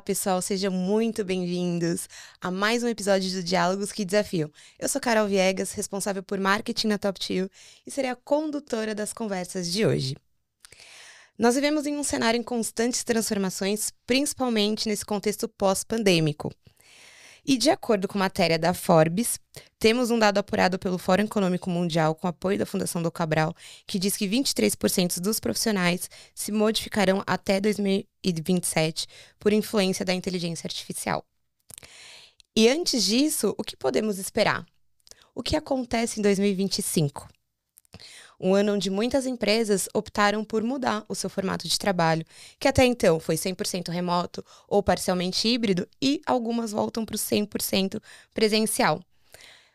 pessoal, sejam muito bem-vindos a mais um episódio do Diálogos que Desafiam. Eu sou Carol Viegas, responsável por marketing na TopTio e serei a condutora das conversas de hoje. Nós vivemos em um cenário em constantes transformações, principalmente nesse contexto pós-pandêmico. E de acordo com matéria da Forbes, temos um dado apurado pelo Fórum Econômico Mundial com apoio da Fundação Dom Cabral, que diz que 23% dos profissionais se modificarão até 2027 por influência da inteligência artificial. E antes disso, o que podemos esperar? O que acontece em 2025? Um ano onde muitas empresas optaram por mudar o seu formato de trabalho, que até então foi 100% remoto ou parcialmente híbrido, e algumas voltam para o 100% presencial.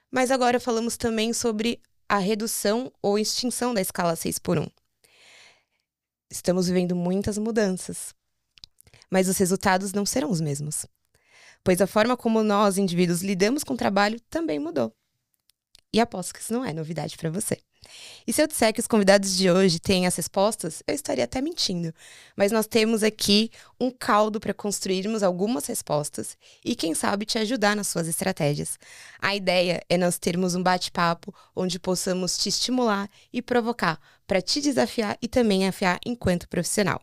Mas agora falamos também sobre a redução ou extinção da escala 6x1. Estamos vivendo muitas mudanças, mas os resultados não serão os mesmos, pois a forma como nós, indivíduos, lidamos com o trabalho também mudou. E aposto que isso não é novidade para você. E se eu disser que os convidados de hoje têm as respostas, eu estaria até mentindo. Mas nós temos aqui um caldo para construirmos algumas respostas e, quem sabe, te ajudar nas suas estratégias. A ideia é nós termos um bate-papo onde possamos te estimular e provocar para te desafiar e também afiar enquanto profissional.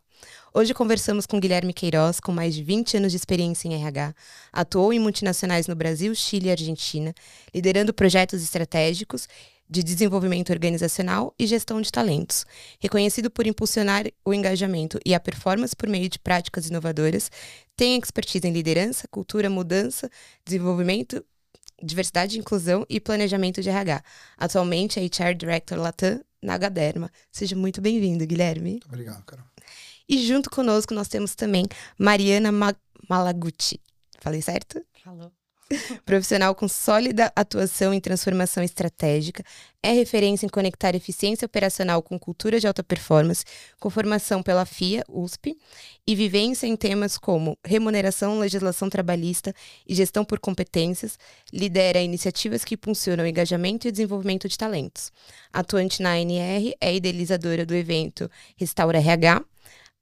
Hoje conversamos com Guilherme Queiroz, com mais de 20 anos de experiência em RH, atuou em multinacionais no Brasil, Chile e Argentina, liderando projetos estratégicos de desenvolvimento organizacional e gestão de talentos. Reconhecido por impulsionar o engajamento e a performance por meio de práticas inovadoras, tem expertise em liderança, cultura, mudança, desenvolvimento, diversidade e inclusão e planejamento de RH. Atualmente é HR Director Latam na Gaderma. Seja muito bem-vindo, Guilherme. Muito obrigado, Carol. E junto conosco nós temos também Mariana Malaguti. Falei certo? Falou. Profissional com sólida atuação em transformação estratégica, é referência em conectar eficiência operacional com cultura de alta performance, com formação pela FIA, USP, e vivência em temas como remuneração, legislação trabalhista e gestão por competências, lidera iniciativas que impulsionam o engajamento e o desenvolvimento de talentos. Atuante na ANR, é idealizadora do evento Restaura RH,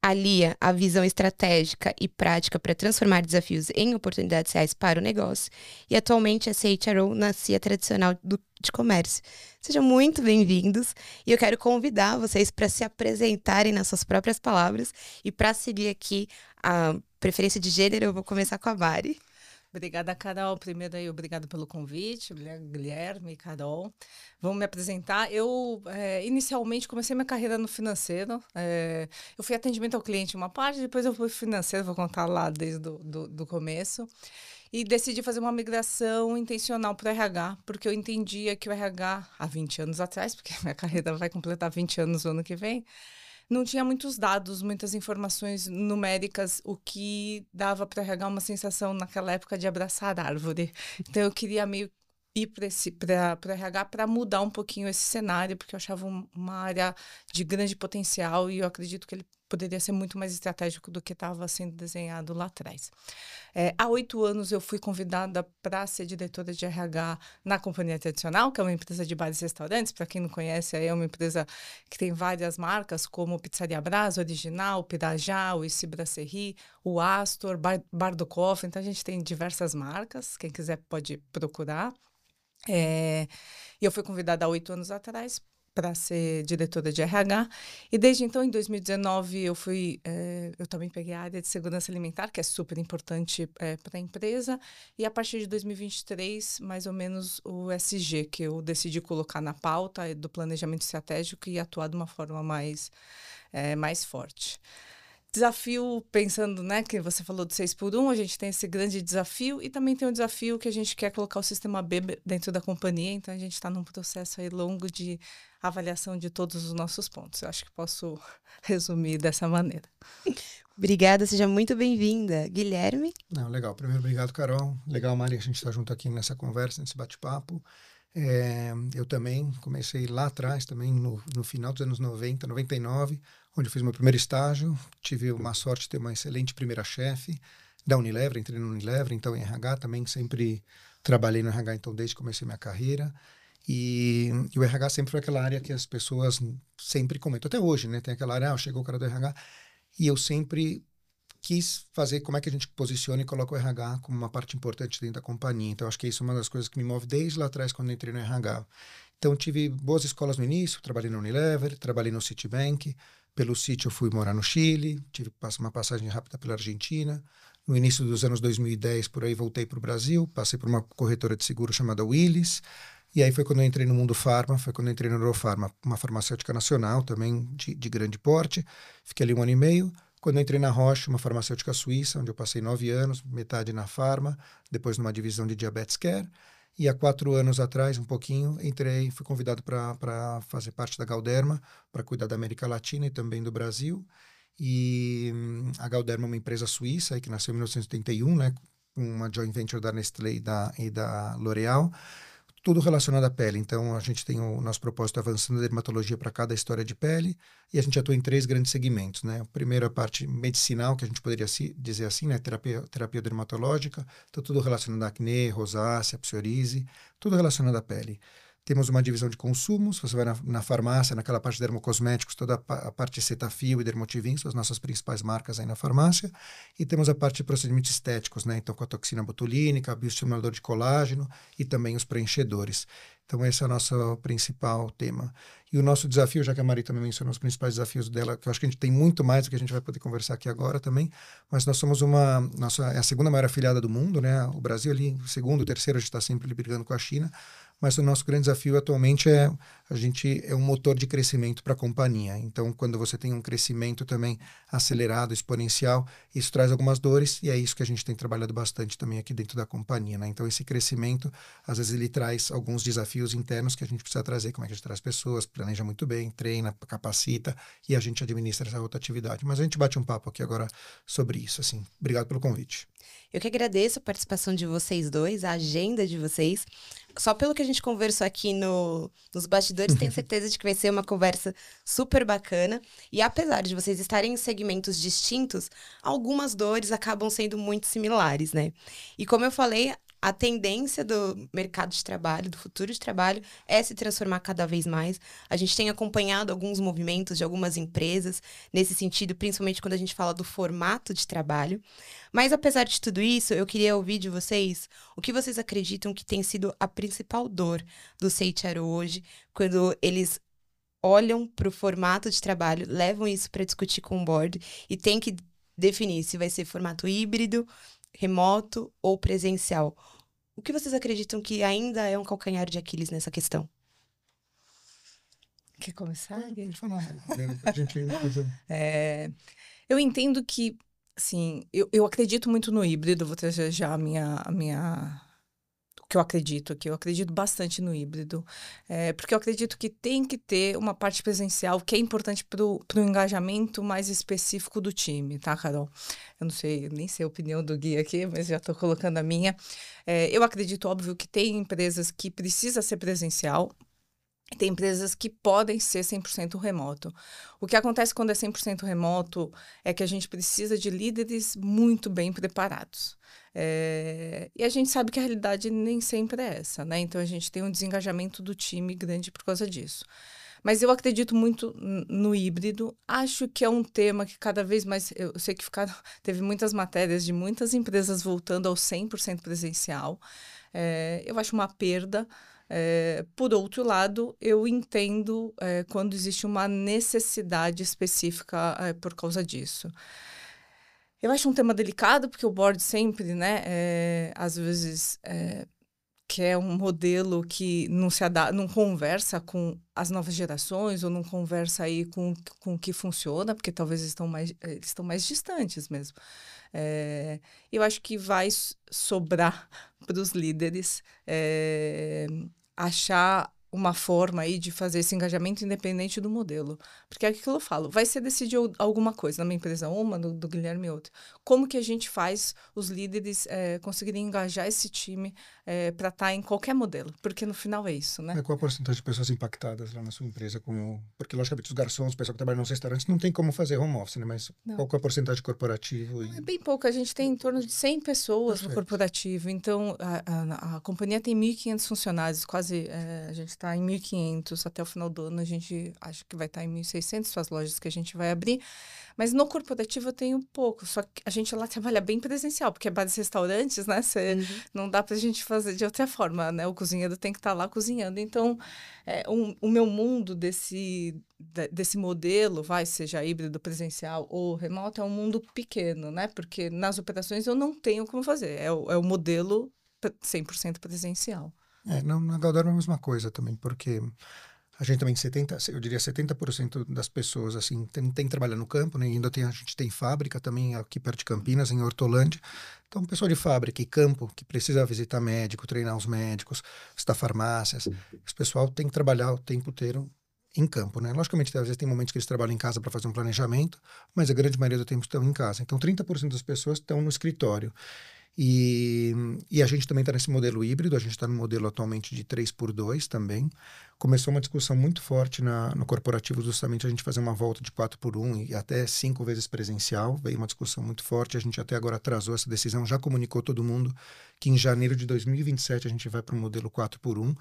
alia a visão estratégica e prática para transformar desafios em oportunidades reais para o negócio e atualmente é CHRO na CIA tradicional de comércio. Sejam muito bem-vindos e eu quero convidar vocês para se apresentarem nas suas próprias palavras e para seguir aqui a preferência de gênero, eu vou começar com a Mari. Obrigada, Carol. Primeiro aí, obrigado pelo convite, Guilherme, Carol. Vamos me apresentar. Eu, inicialmente, comecei minha carreira no financeiro. Eu fui atendimento ao cliente uma parte, depois eu fui financeiro, vou contar lá desde do começo. E decidi fazer uma migração intencional para o RH, porque eu entendia que o RH, há 20 anos atrás, porque minha carreira vai completar 20 anos no ano que vem, não tinha muitos dados, muitas informações numéricas, o que dava para RH uma sensação naquela época de abraçar a árvore. Então eu queria meio ir para RH para mudar um pouquinho esse cenário, porque eu achava uma área de grande potencial e eu acredito que ele poderia ser muito mais estratégico do que estava sendo desenhado lá atrás. Há 8 anos eu fui convidada para ser diretora de RH na Companhia Tradicional, que é uma empresa de bares e restaurantes. Para quem não conhece, é uma empresa que tem várias marcas, como Pizzaria Brás, Original, Pirajá, o Issi Brasserie, o Astor, Bar do Coffee. Então, a gente tem diversas marcas. Quem quiser pode procurar. E eu fui convidada há 8 anos atrás para ser diretora de RH, e desde então, em 2019, eu também peguei a área de segurança alimentar, que é super importante para a empresa, e a partir de 2023, mais ou menos, o SG, que eu decidi colocar na pauta do planejamento estratégico e atuar de uma forma mais forte. Desafio, pensando, né, que você falou do 6x1, a gente tem esse grande desafio e também tem o desafio que a gente quer colocar o sistema B dentro da companhia, então a gente está num processo aí longo de avaliação de todos os nossos pontos. Eu acho que posso resumir dessa maneira. Obrigada, seja muito bem-vinda. Guilherme? Não, legal. Primeiro, obrigado, Carol. Legal, Mari, a gente está junto aqui nessa conversa, nesse bate-papo. Eu também comecei lá atrás, também no final dos anos 90, 99, onde eu fiz meu primeiro estágio. Tive uma sorte de ter uma excelente primeira chefe da Unilever, entrei no Unilever, então em RH também sempre trabalhei no RH, então desde que comecei minha carreira. E o RH sempre foi aquela área que as pessoas sempre comentam, até hoje, né? Tem aquela área, chegou o cara do RH, e eu sempre quis fazer como é que a gente posiciona e coloca o RH como uma parte importante dentro da companhia. Então, acho que isso é uma das coisas que me move desde lá atrás, quando eu entrei no RH. Então, tive boas escolas no início, trabalhei na Unilever, trabalhei no Citibank. Pelo Citi, eu fui morar no Chile, tive uma passagem rápida pela Argentina. No início dos anos 2010, por aí, voltei para o Brasil, passei por uma corretora de seguro chamada Willis. E aí foi quando eu entrei no mundo farma, foi quando eu entrei na Eurofarma, uma farmacêutica nacional também de grande porte. Fiquei ali 1 ano e meio. Quando eu entrei na Roche, uma farmacêutica suíça, onde eu passei 9 anos, metade na farma, depois numa divisão de diabetes care. E há 4 anos atrás, um pouquinho, fui convidado para fazer parte da Galderma, para cuidar da América Latina e também do Brasil. E a Galderma é uma empresa suíça que nasceu em 1981, né, uma joint venture da Nestlé e da L'Oréal. Tudo relacionado à pele. Então, a gente tem o nosso propósito avançando a dermatologia para cada história de pele, e a gente atua em 3 grandes segmentos, né? A primeira, a parte medicinal, que a gente poderia dizer assim, né? Terapia dermatológica, então tudo relacionado a acne, rosácea, psoríase, tudo relacionado à pele. Temos uma divisão de consumos, você vai na farmácia, naquela parte de dermocosméticos, toda a parte de Cetaphil e Dermotivin, são as nossas principais marcas aí na farmácia. E temos a parte de procedimentos estéticos, né? Então, com a toxina botulínica, bioestimulador de colágeno e também os preenchedores. Então, esse é o nosso principal tema. E o nosso desafio, já que a Mari também mencionou os principais desafios dela, que eu acho que a gente tem muito mais do que a gente vai poder conversar aqui agora também, mas nós somos é a segunda maior afiliada do mundo, né? O Brasil ali, o segundo, o terceiro, a gente está sempre brigando com a China, mas o nosso grande desafio atualmente a gente é um motor de crescimento para a companhia. Então, quando você tem um crescimento também acelerado, exponencial, isso traz algumas dores, e é isso que a gente tem trabalhado bastante também aqui dentro da companhia, né? Então, esse crescimento, às vezes ele traz alguns desafios internos que a gente precisa trazer, como é que a gente traz pessoas, planeja muito bem, treina, capacita, e a gente administra essa rotatividade. Mas a gente bate um papo aqui agora sobre isso, assim. Obrigado pelo convite. Eu que agradeço a participação de vocês dois, a agenda de vocês. Só pelo que a gente conversou aqui nos bastidores, tenho certeza de que vai ser uma conversa super bacana. E apesar de vocês estarem em segmentos distintos, algumas dores acabam sendo muito similares, né? E como eu falei, a tendência do mercado de trabalho, do futuro de trabalho, é se transformar cada vez mais. A gente tem acompanhado alguns movimentos de algumas empresas nesse sentido, principalmente quando a gente fala do formato de trabalho. Mas, apesar de tudo isso, eu queria ouvir de vocês o que vocês acreditam que tem sido a principal dor do CHRO hoje, quando eles olham para o formato de trabalho, levam isso para discutir com o board e tem que definir se vai ser formato híbrido, remoto ou presencial. O que vocês acreditam que ainda é um calcanhar de Aquiles nessa questão? Quer começar? Pode falar. Eu entendo que, assim, eu acredito muito no híbrido, vou trazer já a minha o que eu acredito aqui. Eu acredito bastante no híbrido, porque eu acredito que tem que ter uma parte presencial que é importante para o engajamento mais específico do time, tá, Carol? Eu não sei, nem sei a opinião do Gui aqui, mas já estou colocando a minha. Eu acredito, óbvio, que tem empresas que precisa ser presencial, tem empresas que podem ser 100% remoto. O que acontece quando é 100% remoto é que a gente precisa de líderes muito bem preparados. E a gente sabe que a realidade nem sempre é essa, né? Então, a gente tem um desengajamento do time grande por causa disso. Mas eu acredito muito no híbrido. Acho que é um tema que cada vez mais... Eu sei que teve muitas matérias de muitas empresas voltando ao 100% presencial. Eu acho uma perda. Por outro lado, eu entendo quando existe uma necessidade específica por causa disso. Eu acho um tema delicado, porque o board sempre, né, às vezes, quer um modelo que não conversa com as novas gerações, ou não conversa aí com o que funciona, porque talvez eles estão mais distantes mesmo. Eu acho que vai sobrar para os líderes achar uma forma aí de fazer esse engajamento independente do modelo. Porque é aquilo que eu falo, vai ser decidir alguma coisa, na minha empresa uma, do Guilherme outra. Como que a gente faz os líderes conseguirem engajar esse time para estar em qualquer modelo? Porque no final é isso, né? Qual a porcentagem de pessoas impactadas lá na sua empresa? Porque, logicamente, os garçons, o pessoal que trabalha nos restaurantes, não tem como fazer home office, né? Mas qual que é a porcentagem corporativa? É bem pouco. A gente tem em torno de 100 pessoas no corporativo. Então, a companhia tem 1.500 funcionários. Quase, a gente está está em 1.500, até o final do ano a gente acha que vai estar em 1.600 as lojas que a gente vai abrir, mas no corporativo eu tenho pouco, só que a gente lá trabalha bem presencial, porque é bares e restaurantes, né, não dá pra gente fazer de outra forma, né, o cozinheiro tem que estar lá cozinhando, então o meu mundo desse modelo, seja híbrido, presencial ou remoto, é um mundo pequeno, né, porque nas operações eu não tenho como fazer, é o modelo 100% presencial. Na Galdério é a mesma coisa também, porque a gente também, eu diria 70% das pessoas, assim, tem que trabalhar no campo, né? Ainda a gente tem fábrica também aqui perto de Campinas, em Hortolândia. Então, pessoal de fábrica e campo que precisa visitar médico, treinar os médicos, visitar farmácias, esse pessoal tem que trabalhar o tempo inteiro em campo, né? Logicamente, às vezes tem momentos que eles trabalham em casa para fazer um planejamento, mas a grande maioria do tempo estão em casa. Então, 30% das pessoas estão no escritório. E a gente também está nesse modelo híbrido, a gente está no modelo atualmente de 3x2 também. Começou uma discussão muito forte no corporativo, justamente a gente fazer uma volta de 4x1 e até 5 vezes presencial. Veio uma discussão muito forte, a gente até agora atrasou essa decisão, já comunicou todo mundo que em janeiro de 2027 a gente vai para o modelo 4x1.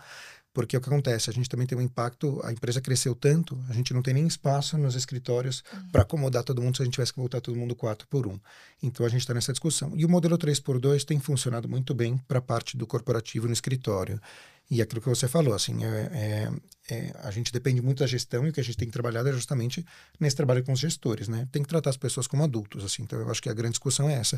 Porque o que acontece? A gente também tem um impacto, a empresa cresceu tanto, a gente não tem nem espaço nos escritórios para acomodar todo mundo se a gente tivesse que voltar todo mundo 4x1. Então a gente está nessa discussão. E o modelo 3x2 tem funcionado muito bem para a parte do corporativo no escritório. E aquilo que você falou, assim, a gente depende muito da gestão e o que a gente tem que trabalhar é justamente nesse trabalho com os gestores, né? Tem que tratar as pessoas como adultos, assim. Então eu acho que a grande discussão é essa.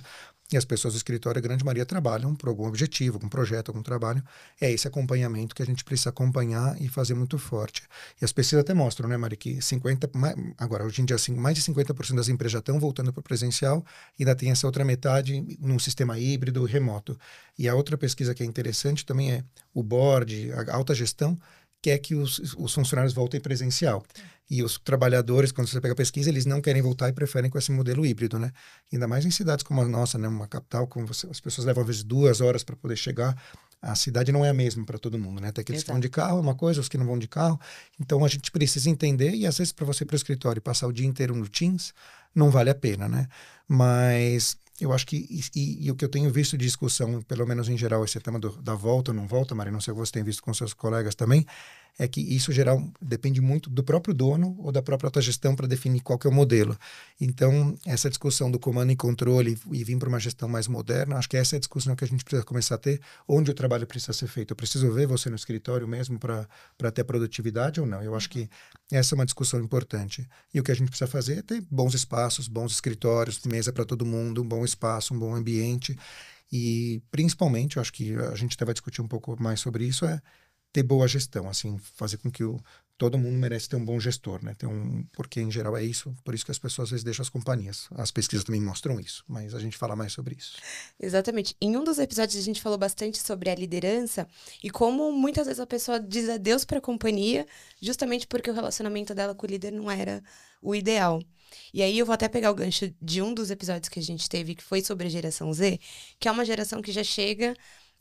E as pessoas do escritório, a grande maioria, trabalham por algum objetivo, algum projeto, algum trabalho. É esse acompanhamento que a gente precisa acompanhar e fazer muito forte. E as pesquisas até mostram, né, Mari, que agora, hoje em dia, assim, mais de 50% das empresas já estão voltando para o presencial e ainda tem essa outra metade num sistema híbrido remoto. E a outra pesquisa que é interessante também é o board, a alta gestão, quer que os funcionários voltem presencial. E os trabalhadores, quando você pega a pesquisa, eles não querem voltar e preferem com esse modelo híbrido, né? Ainda mais em cidades como a nossa, né? Uma capital, as pessoas levam às vezes 2 horas para poder chegar. A cidade não é a mesma para todo mundo, né? Tem aqueles que vão de carro, é uma coisa, os que não vão de carro. Então, a gente precisa entender, e às vezes para você ir para o escritório e passar o dia inteiro no Teams, não vale a pena, né? Mas eu acho que, e o que eu tenho visto de discussão, pelo menos em geral, esse tema da volta ou não volta, Mari, não sei se você tem visto com seus colegas também, é que isso, geral, depende muito do próprio dono ou da própria autogestão para definir qual que é o modelo. Então, essa discussão do comando e controle e vir para uma gestão mais moderna, acho que essa é a discussão que a gente precisa começar a ter, onde o trabalho precisa ser feito. Eu preciso ver você no escritório mesmo para ter produtividade ou não? Eu acho que essa é uma discussão importante. E o que a gente precisa fazer é ter bons espaços, bons escritórios, mesa para todo mundo, um bom espaço, um bom ambiente. E, principalmente, eu acho que a gente até vai discutir um pouco mais sobre isso, é ter boa gestão, assim, fazer com que todo mundo merece ter um bom gestor, né? Porque, em geral, é isso, por isso que as pessoas às vezes deixam as companhias. As pesquisas também mostram isso, mas a gente fala mais sobre isso. Exatamente. Em um dos episódios a gente falou bastante sobre a liderança e como muitas vezes a pessoa diz adeus para a companhia justamente porque o relacionamento dela com o líder não era o ideal. E aí eu vou até pegar o gancho de um dos episódios que a gente teve, que foi sobre a geração Z, que é uma geração que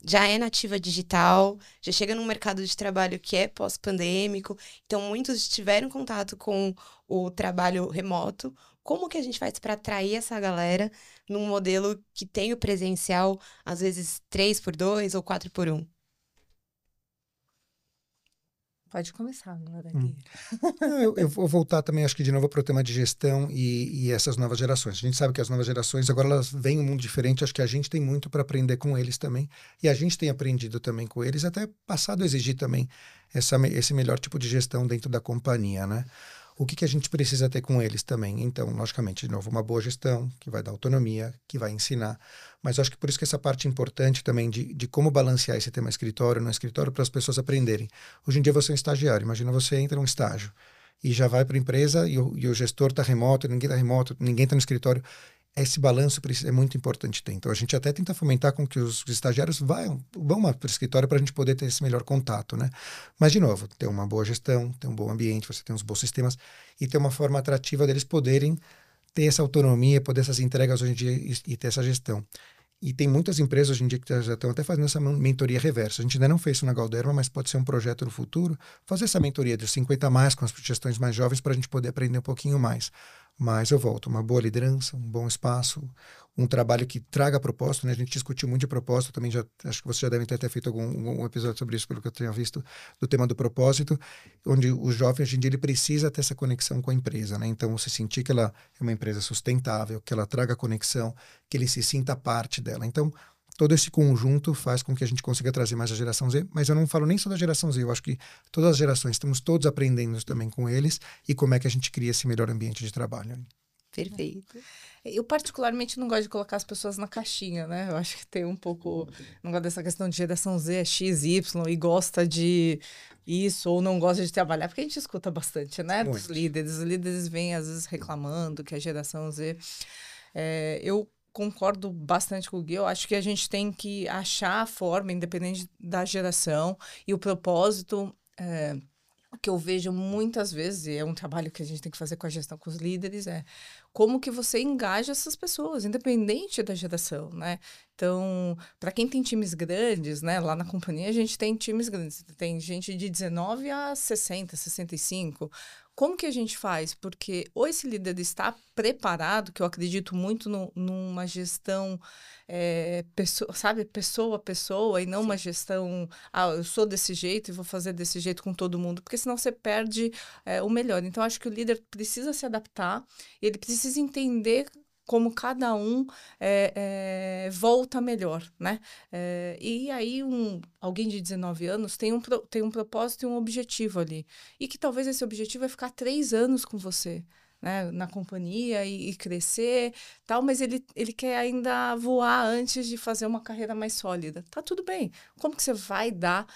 já é nativa digital, já chega num mercado de trabalho que é pós-pandêmico, então muitos tiveram contato com o trabalho remoto. Como que a gente faz para atrair essa galera num modelo que tem o presencial, às vezes 3x2 ou 4x1? Pode começar, Laura. Eu vou voltar também, acho que de novo, para o tema de gestão e essas novas gerações. A gente sabe que as novas gerações, agora elas veem um mundo diferente, acho que a gente tem muito para aprender com eles também, e a gente tem aprendido também com eles, até passado a exigir também esse melhor tipo de gestão dentro da companhia, né? O que a gente precisa ter com eles também? Então, logicamente, de novo, uma boa gestão, que vai dar autonomia, que vai ensinar. Mas eu acho que por isso que essa parte importante também de como balancear esse tema escritório no escritório para as pessoas aprenderem. Hoje em dia você é um estagiário, imagina você entra num estágio e já vai para a empresa e o gestor está remoto, ninguém está no escritório. Esse balanço é muito importante ter. Então, a gente até tenta fomentar com que os estagiários vão para o escritório para a gente poder ter esse melhor contato, né? Mas, de novo, ter uma boa gestão, ter um bom ambiente, você ter uns bons sistemas e ter uma forma atrativa deles poderem ter essa autonomia, poder essas entregas hoje em dia e ter essa gestão. E tem muitas empresas hoje em dia que já estão até fazendo essa mentoria reversa. A gente ainda não fez isso na Galderma, mas pode ser um projeto no futuro, fazer essa mentoria de 50 a mais com as gestões mais jovens para a gente poder aprender um pouquinho mais. mas eu volto. Uma boa liderança, um bom espaço, um trabalho que traga propósito, né? A gente discutiu muito de propósito, também acho que você já deve ter até feito algum episódio sobre isso, pelo que eu tenha visto, do tema do propósito, onde o jovem, hoje em dia, ele precisa ter essa conexão com a empresa, né? Então, você sentir que ela é uma empresa sustentável, que ela traga conexão, que ele se sinta parte dela. Então, todo esse conjunto faz com que a gente consiga trazer mais a geração Z, mas eu não falo nem só da geração Z, eu acho que todas as gerações, estamos todos aprendendo também com eles e como é que a gente cria esse melhor ambiente de trabalho. Perfeito. Eu particularmente não gosto de colocar as pessoas na caixinha, né? Eu acho que tem um pouco... Não gosto dessa questão de geração Z, é X, Y, e gosta de isso ou não gosta de trabalhar, porque a gente escuta bastante, né? Dos líderes. Os líderes vêm, às vezes, reclamando que a geração Z... eu concordo bastante com o Gui. Eu acho que a gente tem que achar a forma, independente da geração, e o propósito... O que eu vejo muitas vezes, e é um trabalho que a gente tem que fazer com a gestão, com os líderes, é como que você engaja essas pessoas, independente da geração, né? Então, para quem tem times grandes, né? Lá na companhia a gente tem times grandes, tem gente de 19 a 60, 65. Como que a gente faz? Porque ou esse líder está preparado, que eu acredito muito numa gestão, pessoa a pessoa, e não uma gestão, eu sou desse jeito e vou fazer desse jeito com todo mundo, porque senão você perde o melhor. Então, acho que o líder precisa se adaptar, ele precisa entender como cada um volta melhor, né? E aí, alguém de 19 anos tem um propósito e um objetivo ali. E que talvez esse objetivo é ficar 3 anos com você, né, na companhia e crescer, tal, mas ele quer ainda voar antes de fazer uma carreira mais sólida. Tá tudo bem. Como que você vai dar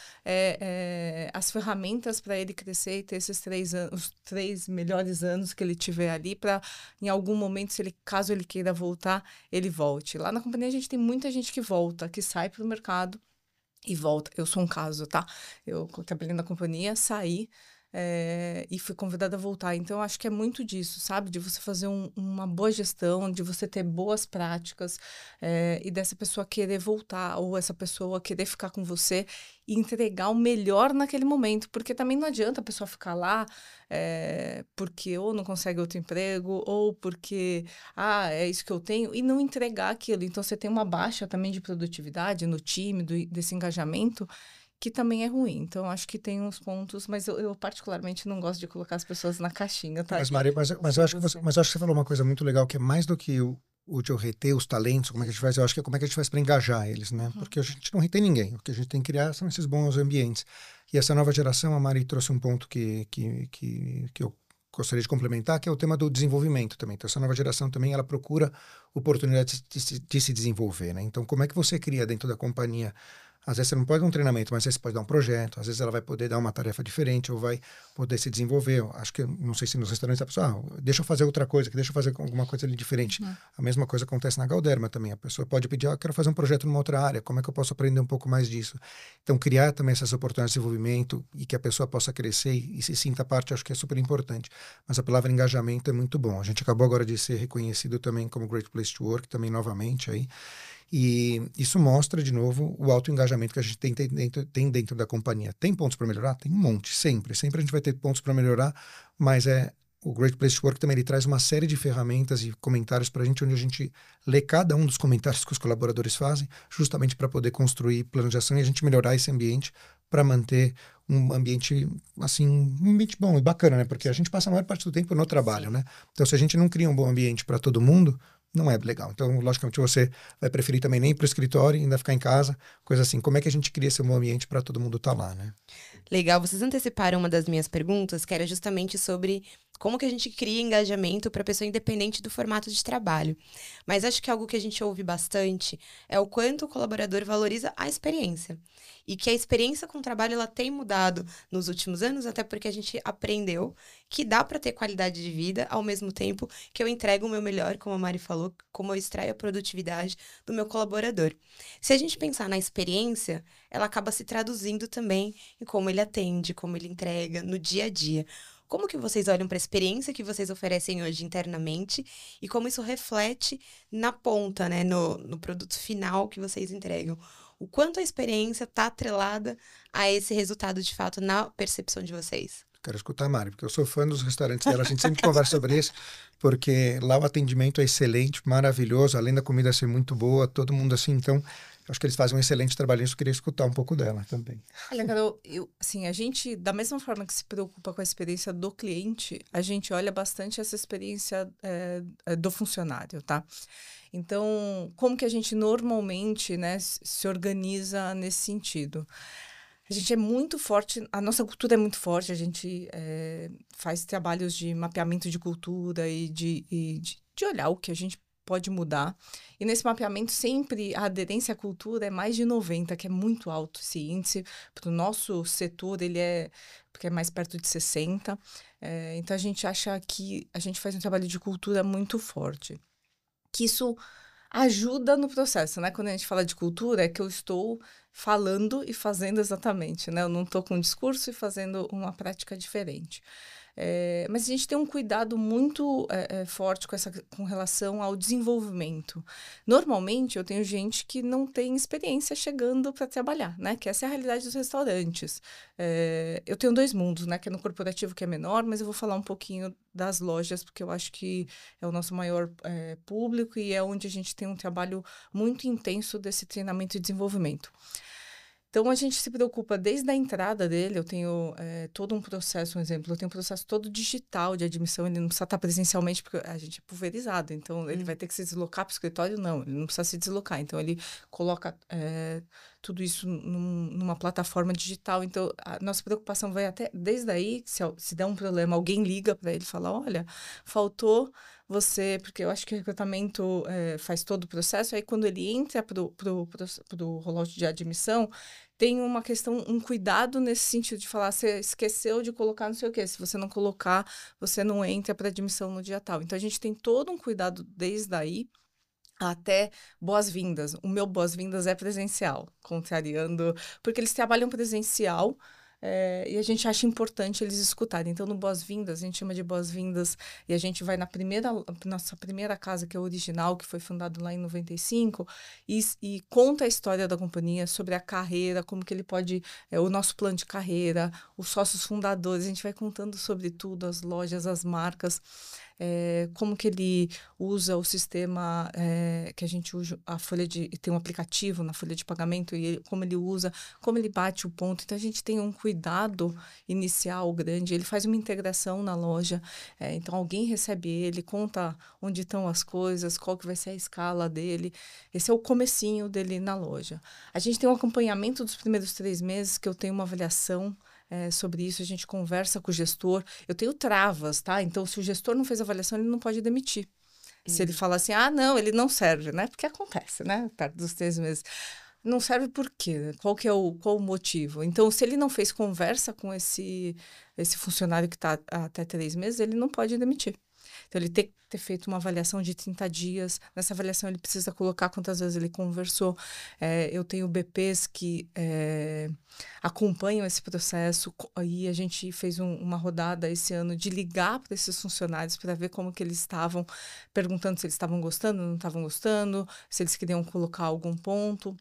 as ferramentas para ele crescer e ter esses 3 anos, os 3 melhores anos que ele tiver ali, para em algum momento, caso ele queira voltar, ele volte. Lá na companhia a gente tem muita gente que volta, que sai para o mercado e volta. Eu sou um caso, tá? Eu trabalhei na companhia, saí, e fui convidada a voltar. Então, eu acho que é muito disso, sabe? De você fazer uma boa gestão, de você ter boas práticas, e dessa pessoa querer voltar, ou essa pessoa querer ficar com você e entregar o melhor naquele momento. Porque também não adianta a pessoa ficar lá porque ou não consegue outro emprego, ou porque, é isso que eu tenho, e não entregar aquilo. Então, você tem uma baixa também de produtividade no time, desse engajamento, que também é ruim. Então, acho que tem uns pontos, mas eu particularmente não gosto de colocar as pessoas na caixinha, tá? Mas, Maria, mas eu acho que você falou uma coisa muito legal, que é mais do que o de eu reter os talentos, como é que a gente faz, eu acho que é como é que a gente faz para engajar eles, né? Porque a gente não retém ninguém, o que a gente tem que criar são esses bons ambientes. E essa nova geração, a Mari trouxe um ponto que eu gostaria de complementar, que é o tema do desenvolvimento também. Então, essa nova geração também, ela procura oportunidades de se desenvolver, né? Então, como é que você cria dentro da companhia? Às vezes você não pode dar um treinamento, mas às vezes você pode dar um projeto, às vezes ela vai poder dar uma tarefa diferente ou vai poder se desenvolver. Eu acho que, não sei se nos restaurantes a pessoa, deixa eu fazer outra coisa, deixa eu fazer alguma coisa ali diferente. A mesma coisa acontece na Galderma também. A pessoa pode pedir, eu quero fazer um projeto numa outra área, como é que eu posso aprender um pouco mais disso? Então, criar também essas oportunidades de desenvolvimento e que a pessoa possa crescer e se sinta parte, acho que é super importante. Mas a palavra engajamento é muito bom. A gente acabou agora de ser reconhecido também como Great Place to Work, também novamente aí. E isso mostra, de novo, o alto engajamento que a gente tem dentro da companhia. Tem pontos para melhorar? Tem um monte, sempre. Sempre a gente vai ter pontos para melhorar, mas o Great Place to Work também ele traz uma série de ferramentas e comentários para a gente, onde a gente lê cada um dos comentários que os colaboradores fazem, justamente para poder construir plano de ação e a gente melhorar esse ambiente para manter um ambiente, assim, um ambiente bom e bacana, né? Porque a gente passa a maior parte do tempo no trabalho, né? Então, se a gente não cria um bom ambiente para todo mundo, não é legal. Então, logicamente, você vai preferir também nem ir para o escritório, ainda ficar em casa, coisa assim. Como é que a gente cria esse bom ambiente para todo mundo estar lá, né? Legal, vocês anteciparam uma das minhas perguntas, que era justamente sobre como que a gente cria engajamento para a pessoa independente do formato de trabalho. Mas acho que algo que a gente ouve bastante é o quanto o colaborador valoriza a experiência. E que a experiência com o trabalho ela tem mudado nos últimos anos, até porque a gente aprendeu que dá para ter qualidade de vida ao mesmo tempo que eu entrego o meu melhor, como a Mari falou, como eu extraio a produtividade do meu colaborador. Se a gente pensar na experiência, ela acaba se traduzindo também em como ele atende, como ele entrega no dia a dia. Como que vocês olham para a experiência que vocês oferecem hoje internamente e como isso reflete na ponta, né, no produto final que vocês entregam? O quanto a experiência está atrelada a esse resultado de fato na percepção de vocês? Quero escutar a Mari, porque eu sou fã dos restaurantes dela. A gente sempre conversa sobre isso, porque lá o atendimento é excelente, maravilhoso, além da comida ser muito boa, todo mundo assim. Então, acho que eles fazem um excelente trabalho. Eu queria escutar um pouco dela também. Olha, Carol, assim, a gente, da mesma forma que se preocupa com a experiência do cliente, a gente olha bastante essa experiência do funcionário, tá? Então, como que a gente normalmente, né, se organiza nesse sentido? A gente é muito forte, a nossa cultura é muito forte, a gente faz trabalhos de mapeamento de cultura e de olhar o que a gente pode mudar. E nesse mapeamento, sempre a aderência à cultura é mais de 90, que é muito alto esse índice. Para o nosso setor, porque é mais perto de 60. Então, a gente acha que a gente faz um trabalho de cultura muito forte. Que isso ajuda no processo, né? Quando a gente fala de cultura, é que eu estou falando e fazendo exatamente, né? Eu não estou com um discurso e fazendo uma prática diferente. Mas a gente tem um cuidado muito forte com relação ao desenvolvimento. Normalmente, eu tenho gente que não tem experiência chegando para trabalhar, né? Que essa é a realidade dos restaurantes. Eu tenho 2 mundos, né? Que é no corporativo, que é menor, mas eu vou falar um pouquinho das lojas, porque eu acho que é o nosso maior público e é onde a gente tem um trabalho muito intenso desse treinamento e desenvolvimento. Então, a gente se preocupa desde a entrada dele. Eu tenho todo um processo, um exemplo, eu tenho um processo todo digital de admissão. Ele não precisa estar presencialmente, porque a gente é pulverizado. Então, ele vai ter que se deslocar para o escritório? Não, ele não precisa se deslocar. Então, ele coloca tudo isso numa plataforma digital. Então, a nossa preocupação vai até desde aí, se der um problema, alguém liga para ele e fala, olha, faltou você, porque eu acho que o recrutamento faz todo o processo. Aí, quando ele entra para o rollout de admissão, tem uma questão, um cuidado nesse sentido de falar, você esqueceu de colocar não sei o quê. Se você não colocar, você não entra para admissão no dia tal. Então, a gente tem todo um cuidado desde aí até boas-vindas. O meu boas-vindas é presencial, contrariando, porque eles trabalham presencial. E a gente acha importante eles escutarem. Então, no Boas-Vindas, a gente chama de Boas-Vindas, e a gente vai nossa primeira casa, que é o original, que foi fundado lá em 95, e conta a história da companhia, sobre a carreira, como que ele pode, o nosso plano de carreira, os sócios fundadores, a gente vai contando sobre tudo, as lojas, as marcas, como que ele usa o sistema, que a gente usa, tem um aplicativo na folha de pagamento, e como ele usa, como ele bate o ponto. Então, a gente tem um cuidado inicial grande, ele faz uma integração na loja, então alguém recebe ele, conta onde estão as coisas, qual que vai ser a escala dele. Esse é o comecinho dele na loja. A gente tem um acompanhamento dos primeiros 3 meses, que eu tenho uma avaliação sobre isso, a gente conversa com o gestor. Eu tenho travas, tá? Então, se o gestor não fez avaliação, ele não pode demitir. Se ele falar assim, não, ele não serve, né? Porque acontece, né? Perto dos 3 meses. Não serve por quê? Qual o motivo? Então, se ele não fez conversa com esse funcionário que está até 3 meses, ele não pode demitir. Então, ele tem que ter feito uma avaliação de 30 dias. Nessa avaliação, ele precisa colocar quantas vezes ele conversou. Eu tenho BPs que acompanham esse processo. E a gente fez uma rodada esse ano de ligar para esses funcionários para ver como que eles estavam, perguntando se eles estavam gostando, não estavam gostando, se eles queriam colocar algum ponto.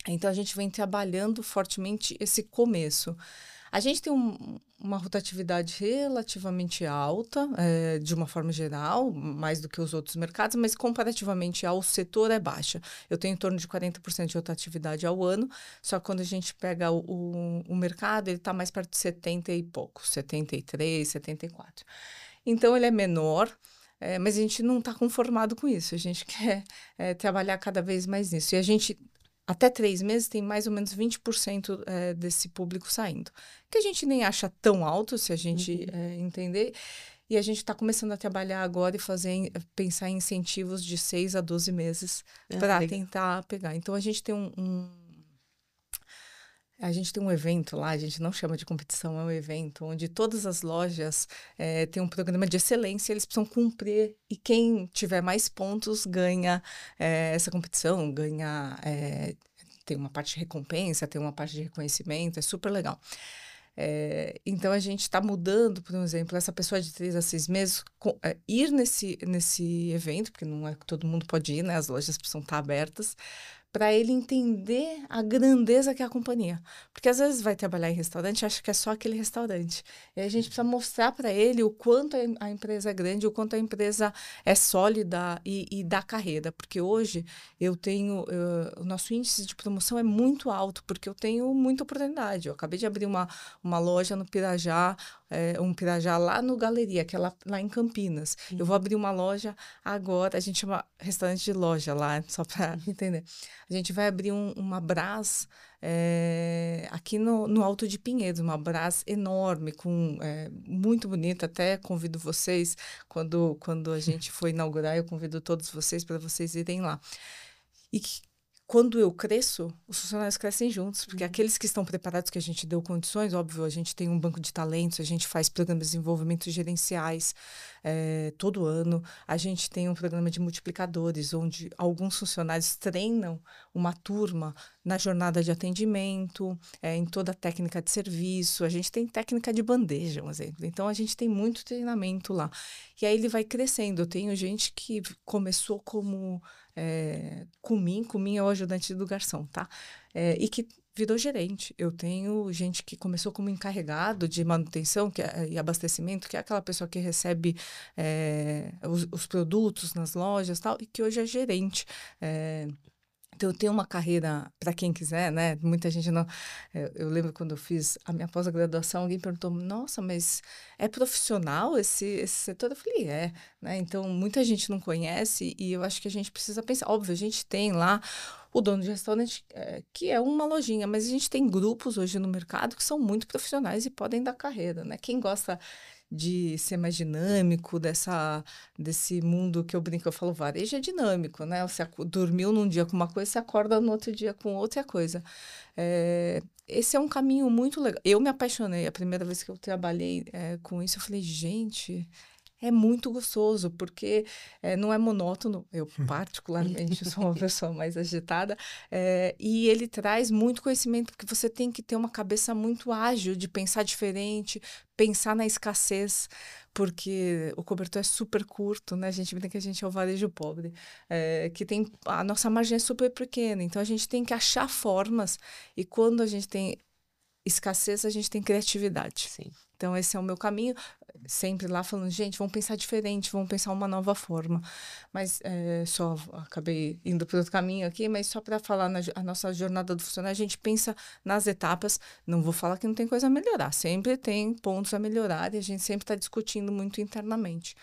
Então, a gente vem trabalhando fortemente esse começo. A gente tem uma rotatividade relativamente alta, de uma forma geral, mais do que os outros mercados, mas comparativamente ao setor é baixa. Eu tenho em torno de 40% de rotatividade ao ano, só que quando a gente pega o mercado, ele está mais perto de 70 e pouco, 73, 74. Então, ele é menor, mas a gente não está conformado com isso. A gente quer trabalhar cada vez mais nisso. E a gente... Até 3 meses tem mais ou menos 20% desse público saindo. Que a gente nem acha tão alto, se a gente entender. E a gente está começando a trabalhar agora e pensar em incentivos de 6 a 12 meses para tentar pegar. Então, a gente tem a gente tem um evento lá, a gente não chama de competição, é um evento onde todas as lojas têm um programa de excelência, eles precisam cumprir, e quem tiver mais pontos ganha essa competição, tem uma parte de recompensa, tem uma parte de reconhecimento, é super legal. Então, a gente está mudando, por exemplo, essa pessoa de 3 a 6 meses, ir nesse evento, porque não é que todo mundo pode ir, né? As lojas precisam estar abertas, para ele entender a grandeza que é a companhia. Porque às vezes vai trabalhar em restaurante e acha que é só aquele restaurante. E a gente precisa mostrar para ele o quanto a empresa é grande, o quanto a empresa é sólida e dá carreira. Porque hoje o nosso índice de promoção é muito alto, porque eu tenho muita oportunidade. Eu acabei de abrir uma loja no Pirajá, um Pirajá lá no Galeria, que é lá em Campinas. Eu vou abrir uma loja agora, a gente chama restaurante de loja lá, só para entender. A gente vai abrir uma Brás aqui no Alto de Pinheiros, uma Brás enorme, muito bonita. Até convido vocês, quando a gente for inaugurar, eu convido todos vocês para vocês irem lá. E quando eu cresço, os funcionários crescem juntos, porque aqueles que estão preparados, que a gente deu condições, óbvio, a gente tem um banco de talentos, a gente faz programas de desenvolvimento gerenciais todo ano, a gente tem um programa de multiplicadores, onde alguns funcionários treinam uma turma na jornada de atendimento, em toda a técnica de serviço, a gente tem técnica de bandeja, um exemplo. Então, a gente tem muito treinamento lá. E aí ele vai crescendo. Eu tenho gente que começou como Cumim é o ajudante do garçom, tá? E que virou gerente. Eu tenho gente que começou como encarregado de manutenção e abastecimento, que é aquela pessoa que recebe os produtos nas lojas e tal, e que hoje é gerente. Então, eu tenho uma carreira, para quem quiser, né? Muita gente não... Eu lembro quando eu fiz a minha pós-graduação, alguém perguntou, nossa, mas é profissional esse setor? Eu falei, né? Então, muita gente não conhece e eu acho que a gente precisa pensar. Óbvio, a gente tem lá o dono de restaurante, que é uma lojinha, mas a gente tem grupos hoje no mercado que são muito profissionais e podem dar carreira, né? Quem gosta de ser mais dinâmico, desse mundo que eu brinco, eu falo, varejo é dinâmico, né? Você dormiu num dia com uma coisa, você acorda no outro dia com outra coisa. Esse é um caminho muito legal. Eu me apaixonei, a primeira vez que eu trabalhei com isso, eu falei, gente... É muito gostoso, porque não é monótono. Eu, particularmente, sou uma pessoa mais agitada. E ele traz muito conhecimento, porque você tem que ter uma cabeça muito ágil de pensar diferente, pensar na escassez, porque o cobertor é super curto, né? A gente brinca que a gente é o varejo pobre, que tem... A nossa margem é super pequena, então a gente tem que achar formas. E quando a gente tem escassez, a gente tem criatividade. Sim. Então, esse é o meu caminho. Sempre lá falando, gente, vamos pensar diferente, vamos pensar uma nova forma. Mas só acabei indo para outro caminho aqui, mas só para falar a nossa jornada do funcionário, a gente pensa nas etapas. Não vou falar que não tem coisa a melhorar. Sempre tem pontos a melhorar e a gente sempre está discutindo muito internamente.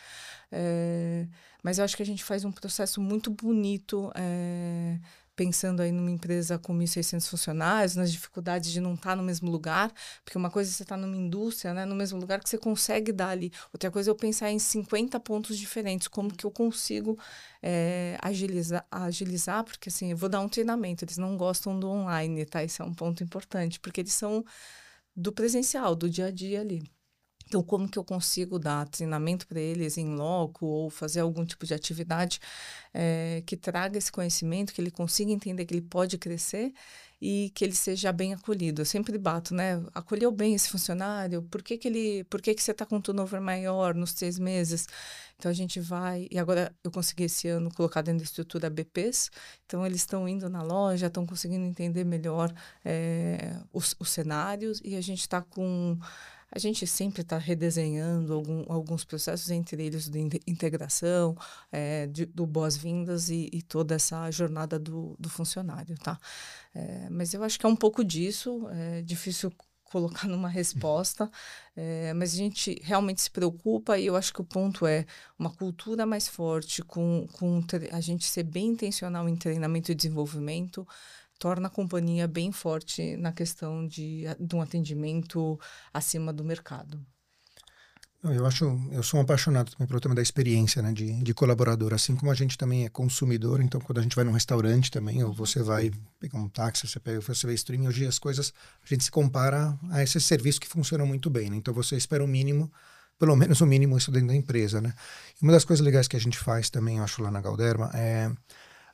Mas eu acho que a gente faz um processo muito bonito, pensando aí numa empresa com 1.600 funcionários, nas dificuldades de não estar no mesmo lugar, porque uma coisa é você estar numa indústria, né, no mesmo lugar que você consegue dar ali. Outra coisa é eu pensar em 50 pontos diferentes, como que eu consigo agilizar, porque assim, eu vou dar um treinamento, eles não gostam do online, tá? Esse é um ponto importante, porque eles são do presencial, do dia a dia ali. Então, como que eu consigo dar treinamento para eles em loco ou fazer algum tipo de atividade que traga esse conhecimento, que ele consiga entender que ele pode crescer e que ele seja bem acolhido. Eu sempre bato, né? Acolheu bem esse funcionário? Por que você está com um turnover maior nos 3 meses? Então, a gente vai... E agora, eu consegui esse ano colocar dentro da estrutura BPs. Então, eles estão indo na loja, estão conseguindo entender melhor os cenários e a gente está com... A gente sempre está redesenhando alguns processos, entre eles de integração, do boas-vindas e toda essa jornada do funcionário, tá? Mas eu acho que é um pouco disso, é difícil colocar numa resposta, mas a gente realmente se preocupa e eu acho que o ponto é uma cultura mais forte, com a gente ser bem intencional em treinamento e desenvolvimento, torna a companhia bem forte na questão de um atendimento acima do mercado. Eu sou um apaixonado também pelo tema da experiência, né, de colaborador, assim como a gente também é consumidor, então quando a gente vai num restaurante também, ou você vai pegar um táxi, você vê streaming, hoje as coisas, a gente se compara a esses serviços que funcionam muito bem, né? Então você espera o mínimo, pelo menos o mínimo isso dentro da empresa, né? E uma das coisas legais que a gente faz também, eu acho, lá na Galderma,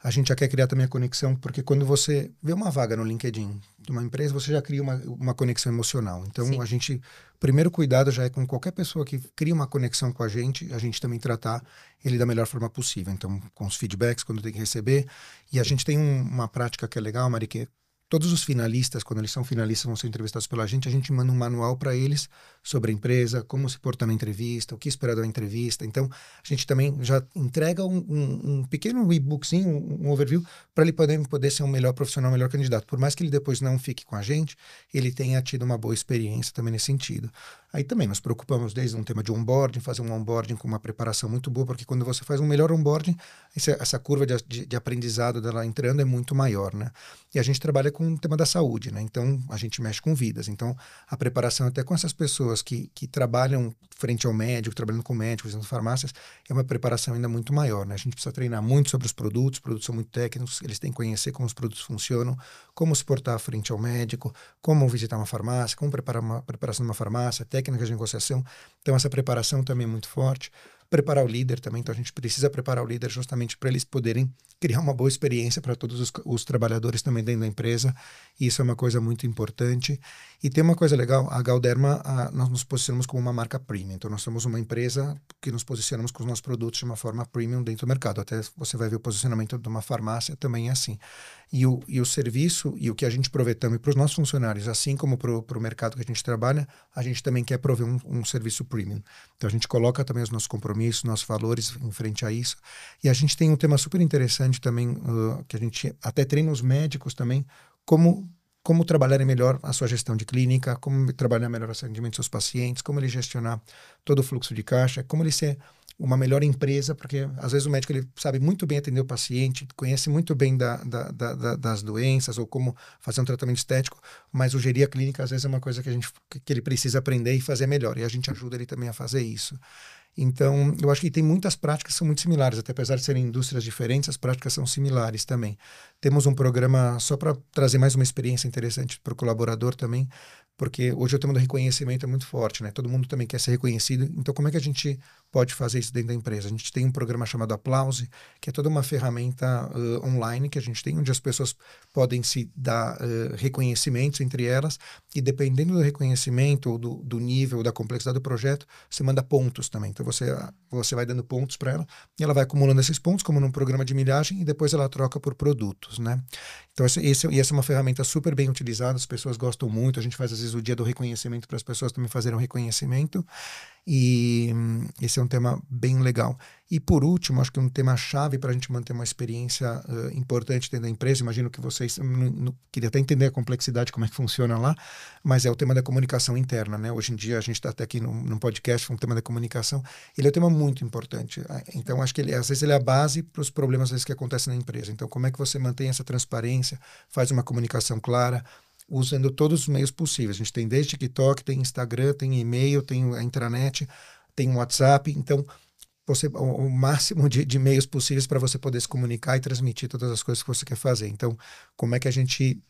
a gente já quer criar também a conexão, porque quando você vê uma vaga no LinkedIn de uma empresa, você já cria uma conexão emocional. Então, Sim. o primeiro cuidado já é com qualquer pessoa que cria uma conexão com a gente também tratar ele da melhor forma possível. Então, com os feedbacks, quando tem que receber. E a gente tem uma prática que é legal, Mari, que todos os finalistas, quando eles são finalistas, vão ser entrevistados pela gente, a gente manda um manual para eles sobre a empresa, como se portar na entrevista, o que esperar da entrevista. Então, a gente também já entrega um pequeno e-bookzinho, um overview, para ele poder ser um melhor profissional, um melhor candidato. Por mais que ele depois não fique com a gente, ele tenha tido uma boa experiência também nesse sentido. Aí também nos preocupamos desde um tema de onboarding, fazer um onboarding com uma preparação muito boa, porque quando você faz um melhor onboarding, essa curva de aprendizado dela entrando é muito maior, né? E a gente trabalha com o tema da saúde, né? Então, a gente mexe com vidas. Então, a preparação até com essas pessoas que trabalham frente ao médico, trabalhando com médicos nas farmácias, é uma preparação ainda muito maior, né? A gente precisa treinar muito sobre os produtos são muito técnicos, eles têm que conhecer como os produtos funcionam, como se portar frente ao médico, como visitar uma farmácia, como preparar uma preparação de uma farmácia, técnicas de negociação. Então, essa preparação também é muito forte. Preparar o líder também, então a gente precisa preparar o líder justamente para eles poderem criar uma boa experiência para todos os trabalhadores também dentro da empresa. Isso é uma coisa muito importante. E tem uma coisa legal, a Galderma, nós nos posicionamos como uma marca premium. Então nós somos uma empresa que nos posicionamos com os nossos produtos de uma forma premium dentro do mercado. Até você vai ver o posicionamento de uma farmácia também é assim. E o serviço e o que a gente provê também para os nossos funcionários, assim como para o mercado que a gente trabalha, a gente também quer prover um serviço premium. Então a gente coloca também os nossos compromissos, nossos valores em frente a isso. E a gente tem um tema super interessante também, que a gente até treina os médicos também, como trabalharem melhor a sua gestão de clínica, como trabalhar melhor o atendimento dos seus pacientes, como ele gestionar todo o fluxo de caixa, como ele ser uma melhor empresa, porque às vezes o médico ele sabe muito bem atender o paciente, conhece muito bem das doenças ou como fazer um tratamento estético, mas o gerir a clínica às vezes é uma coisa que ele precisa aprender e fazer melhor, e a gente ajuda ele também a fazer isso. Então, eu acho que tem muitas práticas que são muito similares, até apesar de serem indústrias diferentes, as práticas são similares também. Temos um programa só para trazer mais uma experiência interessante para o colaborador também, porque hoje o tema do reconhecimento é muito forte, né? Todo mundo também quer ser reconhecido, então como é que a gente pode fazer isso dentro da empresa? A gente tem um programa chamado Aplause, que é toda uma ferramenta online que a gente tem, onde as pessoas podem se dar reconhecimentos entre elas, e dependendo do reconhecimento, ou do nível, da complexidade do projeto, você manda pontos também. Então você vai dando pontos para ela, e ela vai acumulando esses pontos, como num programa de milhagem, e depois ela troca por produtos, né? Então essa é uma ferramenta super bem utilizada, as pessoas gostam muito, a gente faz às vezes o dia do reconhecimento para as pessoas também fazerem um reconhecimento, e esse é um tema bem legal. E por último, acho que um tema chave para a gente manter uma experiência importante dentro da empresa, imagino que vocês, queria até entender a complexidade, como é que funciona lá, mas é o tema da comunicação interna, né? Hoje em dia a gente está até aqui num podcast, um tema da comunicação, ele é um tema muito importante, então acho que às vezes ele é a base para os problemas às vezes que acontecem na empresa. Então como é que você mantém essa transparência, faz uma comunicação clara, usando todos os meios possíveis. A gente tem desde TikTok, tem Instagram, tem e-mail, tem a intranet, tem WhatsApp. Então, o máximo de meios possíveis para você poder se comunicar e transmitir todas as coisas que você quer fazer. Então, como é que a gente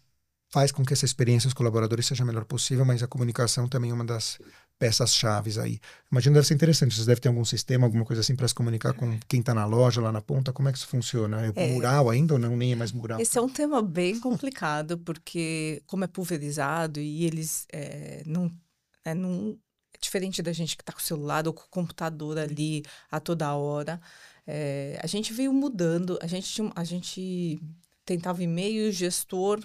faz com que essa experiência dos colaboradores seja a melhor possível, mas a comunicação também é uma das peças-chaves aí. Imagino que deve ser interessante. Vocês devem ter algum sistema, alguma coisa assim para se comunicar com quem está na loja, lá na ponta. Como é que isso funciona? É mural ainda ou não? Nem é mais mural? Esse é um tema bem complicado, porque como é pulverizado e eles não é diferente da gente que está com o celular ou com o computador ali a toda hora. A gente veio mudando, a gente tentava e-mail e o gestor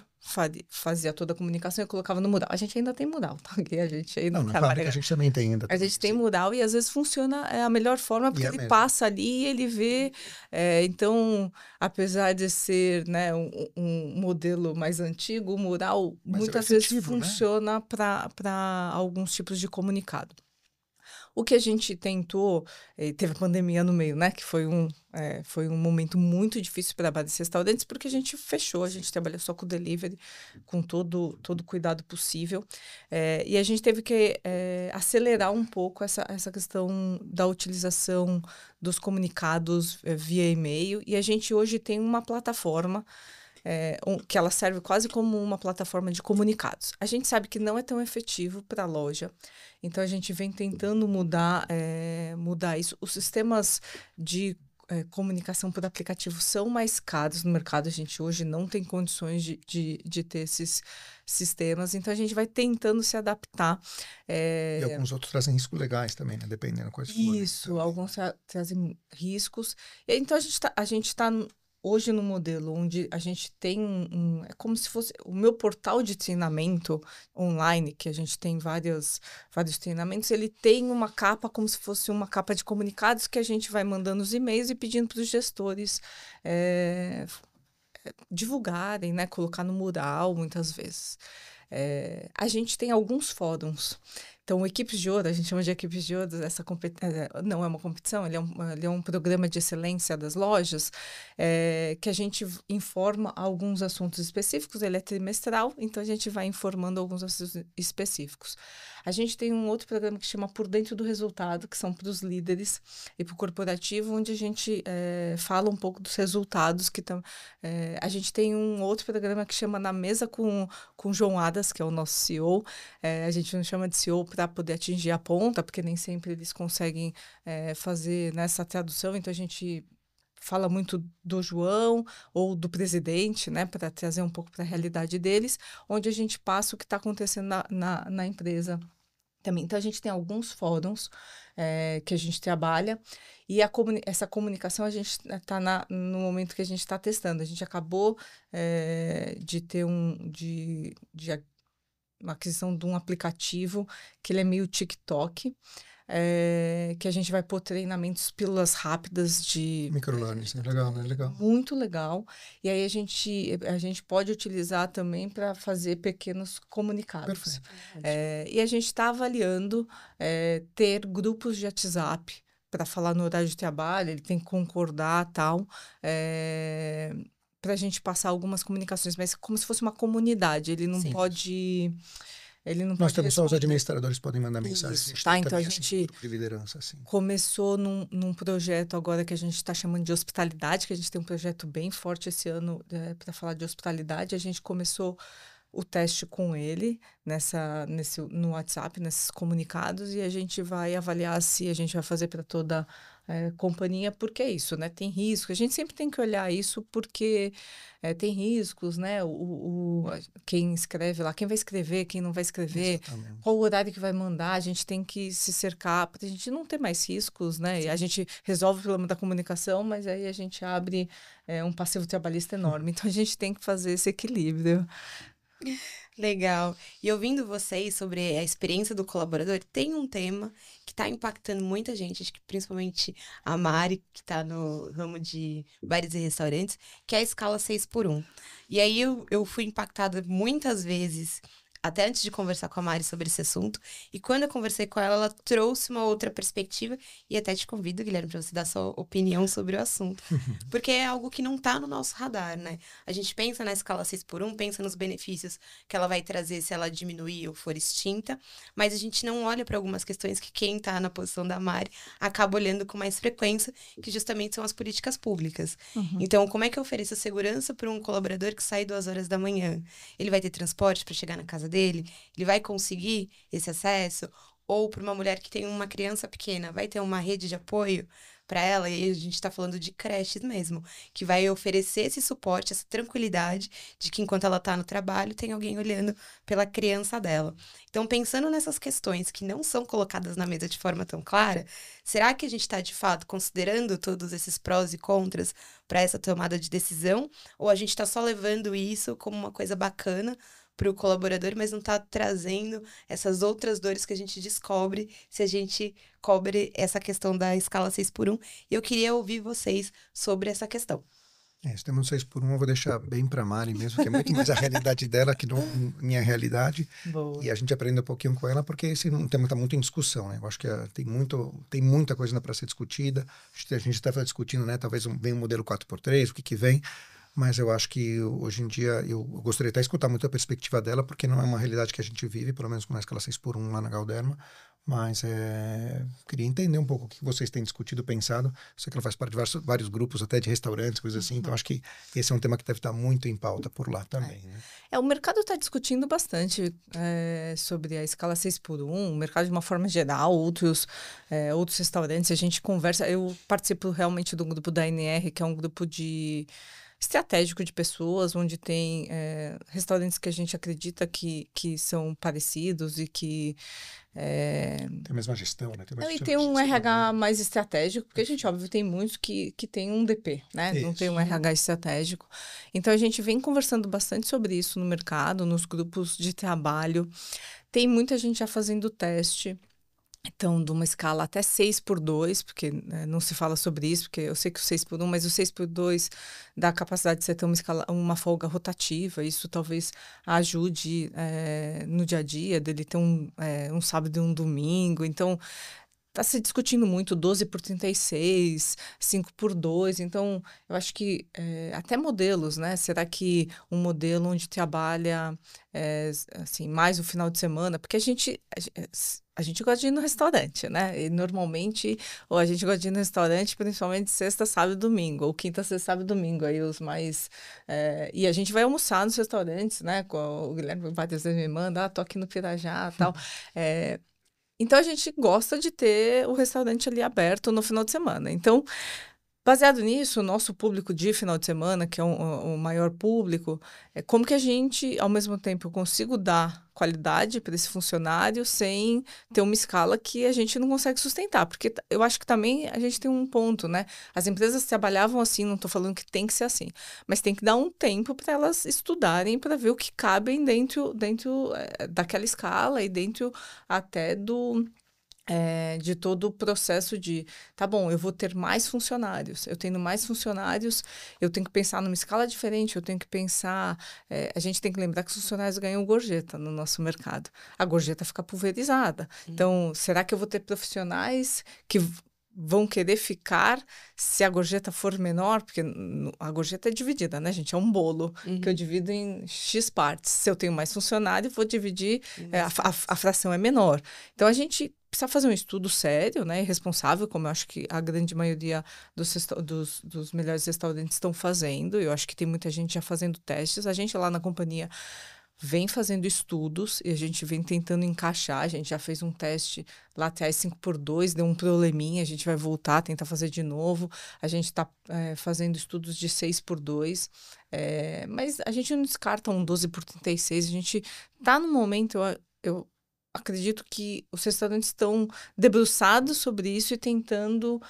fazia toda a comunicação e colocava no mural. A gente ainda tem mural, tá? A gente ainda não, a gente também tem ainda. A gente tem mural e às vezes funciona a melhor forma, porque ele passa ali e ele vê. Então, apesar de ser, né, um modelo mais antigo, o mural muitas vezes funciona, né, para alguns tipos de comunicado. O que a gente tentou, teve a pandemia no meio, né? Que foi um momento muito difícil para vários restaurantes, porque a gente fechou, a gente trabalha só com delivery, com todo o cuidado possível. E a gente teve que acelerar um pouco essa questão da utilização dos comunicados via e-mail. E a gente hoje tem uma plataforma que ela serve quase como uma plataforma de comunicados. A gente sabe que não é tão efetivo para a loja, então a gente vem tentando mudar isso. Os sistemas de comunicação por aplicativo são mais caros no mercado. A gente hoje não tem condições de ter esses sistemas, então a gente vai tentando se adaptar. E alguns outros trazem riscos legais também, né? Dependendo da coisa. Isso, alguns trazem riscos. E, então a gente está hoje no modelo onde a gente tem é como se fosse o meu portal de treinamento online, que a gente tem vários treinamentos, ele tem uma capa como se fosse uma capa de comunicados que a gente vai mandando os e-mails e pedindo para os gestores divulgarem, né? Colocar no mural, muitas vezes. A gente tem alguns fóruns. Então, Equipes de Ouro, a gente chama de Equipes de Ouro, não é uma competição, ele é um programa de excelência das lojas, que a gente informa alguns assuntos específicos, ele é trimestral, então a gente vai informando alguns assuntos específicos. A gente tem um outro programa que chama Por Dentro do Resultado, que são para os líderes e para o corporativo, onde a gente fala um pouco dos resultados que estão... a gente tem um outro programa que chama Na Mesa com João Adas, que é o nosso CEO. A gente não chama de CEO para poder atingir a ponta, porque nem sempre eles conseguem fazer nessa tradução, então a gente fala muito do João ou do presidente, né, para trazer um pouco para a realidade deles, onde a gente passa o que está acontecendo na empresa também. Então, a gente tem alguns fóruns que a gente trabalha e essa comunicação a gente está no momento que a gente está testando. A gente acabou de ter uma aquisição de um aplicativo que ele é meio TikTok, que a gente vai pôr treinamentos, pílulas rápidas de... Microlearning, legal, né? Legal. Muito legal. E aí a gente pode utilizar também para fazer pequenos comunicados. Perfeito. E a gente está avaliando ter grupos de WhatsApp para falar no horário de trabalho, ele tem que concordar e tal, para a gente passar algumas comunicações, mas como se fosse uma comunidade, ele não pode... Nós temos só os administradores podem mandar mensagem. Tá, então a gente de liderança, assim. Começou num projeto agora que a gente está chamando de hospitalidade, que a gente tem um projeto bem forte esse ano para falar de hospitalidade. A gente começou o teste com ele no WhatsApp, nesses comunicados, e a gente vai avaliar se a gente vai fazer para toda companhia, porque é isso, né? Tem risco. A gente sempre tem que olhar isso porque tem riscos, né? Quem escreve lá, quem vai escrever, quem não vai escrever, exatamente, qual o horário que vai mandar, a gente tem que se cercar para a gente não ter mais riscos, né? E a gente resolve o problema da comunicação, mas aí a gente abre um passivo trabalhista enorme. Então, a gente tem que fazer esse equilíbrio. Legal. E ouvindo vocês sobre a experiência do colaborador, tem um tema que está impactando muita gente, acho que principalmente a Mari, que está no ramo de bares e restaurantes, que é a escala 6x1. E aí eu fui impactada muitas vezes, até antes de conversar com a Mari sobre esse assunto, e quando eu conversei com ela, ela trouxe uma outra perspectiva, e até te convido, Guilherme, para você dar sua opinião sobre o assunto, porque é algo que não está no nosso radar, né? A gente pensa na escala 6x1, pensa nos benefícios que ela vai trazer se ela diminuir ou for extinta, mas a gente não olha para algumas questões que quem está na posição da Mari acaba olhando com mais frequência, que justamente são as políticas públicas. Uhum. Então, como é que eu ofereço segurança para um colaborador que sai 2 horas da manhã? Ele vai ter transporte para chegar na casa dele? Ele vai conseguir esse acesso? Ou para uma mulher que tem uma criança pequena, vai ter uma rede de apoio para ela? E a gente está falando de creches mesmo, que vai oferecer esse suporte, essa tranquilidade de que enquanto ela está no trabalho, tem alguém olhando pela criança dela. Então, pensando nessas questões que não são colocadas na mesa de forma tão clara, será que a gente está, de fato, considerando todos esses prós e contras para essa tomada de decisão? Ou a gente está só levando isso como uma coisa bacana para o colaborador, mas não está trazendo essas outras dores que a gente descobre se a gente cobre essa questão da escala 6x1? E eu queria ouvir vocês sobre essa questão. Se temos 6x1, eu vou deixar bem para a Mari mesmo, que é muito mais a realidade dela que não minha realidade. Boa. E a gente aprende um pouquinho com ela, porque esse tema está muito em discussão, né? Eu acho que tem muita coisa para ser discutida. A gente estava discutindo, né? Talvez venha um modelo 4x3, o que vem. Mas eu acho que hoje em dia eu gostaria até de escutar muito a perspectiva dela, porque não é uma realidade que a gente vive, pelo menos com a escala 6x1 lá na Galderma, Mas queria entender um pouco o que vocês têm discutido, pensado. Sei que ela faz parte de vários grupos, até de restaurantes, coisas assim. Então, acho que esse é um tema que deve estar muito em pauta por lá também. Né? O mercado está discutindo bastante sobre a escala 6x1, o mercado de uma forma geral, outros restaurantes. A gente conversa. Eu participo realmente do grupo da ANR, que é um grupo estratégico de pessoas, onde tem restaurantes que a gente acredita que são parecidos e que... Tem a mesma gestão, né? Tem um RH mais estratégico, porque a gente, óbvio, tem muitos que tem um DP, né? Isso. Não tem um RH estratégico. Então, a gente vem conversando bastante sobre isso no mercado, nos grupos de trabalho. Tem muita gente já fazendo teste. Então, de uma escala até 6x2, porque não se fala sobre isso, porque eu sei que o 6x1, mas o 6x2 dá a capacidade de você ter uma folga rotativa. Isso talvez ajude no dia a dia, dele ter um sábado e um domingo. Então, está se discutindo muito 12x36, 5x2. Então, eu acho que até modelos, né? Será que um modelo onde trabalha assim, mais o final de semana? Porque a gente gosta de ir no restaurante, né? E normalmente, ou a gente gosta de ir no restaurante, principalmente sexta, sábado e domingo, ou quinta, sexta, sábado e domingo, aí os mais... e a gente vai almoçar nos restaurantes, né? O Guilherme várias vezes me manda, tô aqui no Pirajá e tal. Então, a gente gosta de ter o restaurante ali aberto no final de semana. Então, baseado nisso, o nosso público de final de semana, que é o maior público, como que a gente, ao mesmo tempo, eu consigo dar qualidade para esse funcionário sem ter uma escala que a gente não consegue sustentar. Porque eu acho que também a gente tem um ponto, né? As empresas trabalhavam assim, não estou falando que tem que ser assim, mas tem que dar um tempo para elas estudarem para ver o que cabe dentro daquela escala e dentro até de todo o processo tá bom, eu vou ter mais funcionários. Eu tendo mais funcionários, eu tenho que pensar numa escala diferente, eu tenho que pensar... a gente tem que lembrar que os funcionários ganham gorjeta no nosso mercado. A gorjeta fica pulverizada. Então, será que eu vou ter profissionais que vão querer ficar se a gorjeta for menor? Porque a gorjeta é dividida, né, gente? É um bolo que eu divido em X partes. Se eu tenho mais funcionário, vou dividir... a fração é menor. Então, a gente precisa fazer um estudo sério, né, e responsável, como eu acho que a grande maioria dos melhores restaurantes estão fazendo. Eu acho que tem muita gente já fazendo testes. A gente lá na companhia vem fazendo estudos e a gente vem tentando encaixar. A gente já fez um teste lá atrás 5x2, deu um probleminha, a gente vai voltar, tentar fazer de novo. A gente está fazendo estudos de 6x2, mas a gente não descarta um 12x36. A gente está no momento, eu acredito que os restaurantes estão debruçados sobre isso e tentando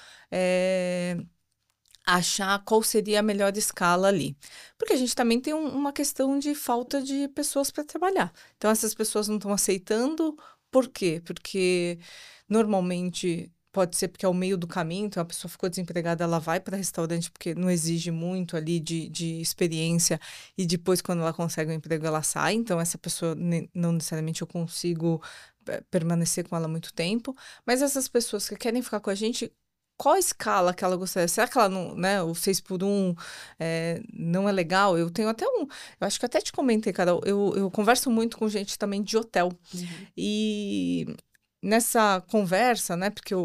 achar qual seria a melhor escala ali. Porque a gente também tem uma questão de falta de pessoas para trabalhar. Então, essas pessoas não estão aceitando. Por quê? Porque, normalmente, pode ser porque é o meio do caminho. Então, a pessoa ficou desempregada, ela vai para restaurante porque não exige muito ali de experiência. E depois, quando ela consegue um emprego, ela sai. Então, essa pessoa, não necessariamente eu consigo permanecer com ela muito tempo. Mas essas pessoas que querem ficar com a gente... Qual a escala que ela gostaria? Será que ela não, né, o 6x1 não é legal? Eu tenho até eu acho que até te comentei, Carol, eu converso muito com gente também de hotel. E nessa conversa, né, porque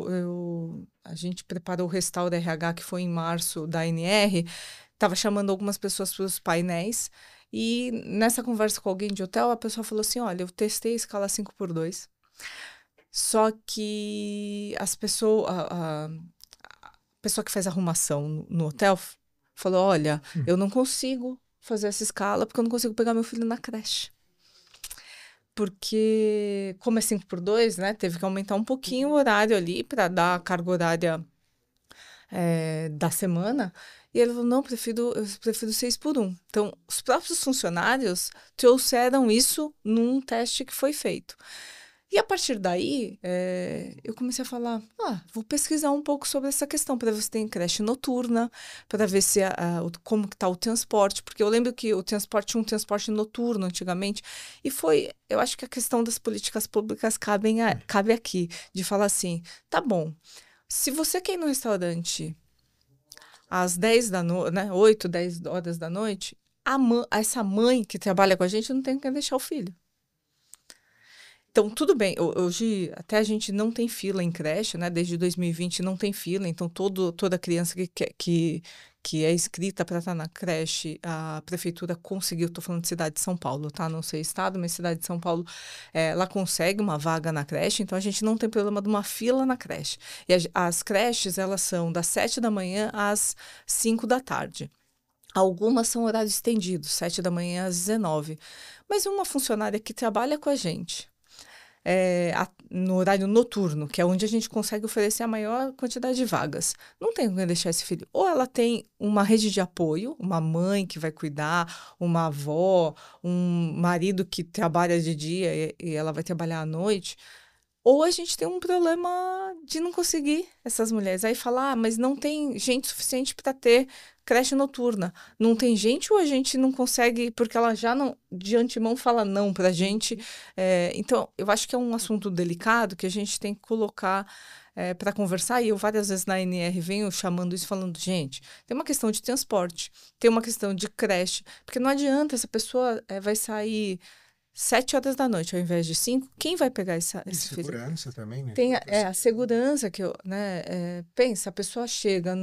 a gente preparou o Restauro RH, que foi em março, da ANR, estava chamando algumas pessoas para os painéis, e nessa conversa com alguém de hotel, a pessoa falou assim, olha, eu testei a escala 5x2, só que as pessoas... A pessoa que faz arrumação no hotel falou, olha, eu não consigo fazer essa escala porque eu não consigo pegar meu filho na creche. Porque, como é 5x2, né, teve que aumentar um pouquinho o horário ali para dar a carga horária da semana. E ele falou, não, eu prefiro 6x1. Então, os próprios funcionários trouxeram isso num teste que foi feito. E a partir daí, eu comecei a falar, vou pesquisar um pouco sobre essa questão, para ver se tem creche noturna, para ver se como que está o transporte, porque eu lembro que o transporte tinha um transporte noturno antigamente, e eu acho que a questão das políticas públicas cabe aqui, de falar assim, tá bom, se você quer ir no restaurante às 10 da noite, né, 8, 10 horas da noite, essa mãe que trabalha com a gente não tem que deixar o filho. Então, tudo bem. Hoje, até a gente não tem fila em creche, né? Desde 2020 não tem fila. Então, toda criança que é inscrita para estar na creche, a prefeitura conseguiu, estou falando de cidade de São Paulo, tá? Não sei estado, mas cidade de São Paulo, ela consegue uma vaga na creche. Então, a gente não tem problema de uma fila na creche. E as creches, elas são das 7 da manhã às 5 da tarde. Algumas são horários estendidos, 7 da manhã às 19. Mas uma funcionária que trabalha com a gente, no horário noturno, que é onde a gente consegue oferecer a maior quantidade de vagas, não tem como deixar esse filho. Ou ela tem uma rede de apoio, uma mãe que vai cuidar, uma avó, um marido que trabalha de dia e ela vai trabalhar à noite. Ou a gente tem um problema de não conseguir essas mulheres. Aí falar, mas não tem gente suficiente para ter creche noturna. Não tem gente ou a gente não consegue, porque ela já não, de antemão fala não para a gente. Então, eu acho que é um assunto delicado que a gente tem que colocar para conversar. E eu várias vezes na NR venho chamando isso, falando, gente, tem uma questão de transporte, tem uma questão de creche, porque não adianta, essa pessoa vai sair 7 horas da noite ao invés de 5, quem vai pegar esse filho? Segurança também, né? Tem a segurança que pensa, a pessoa chega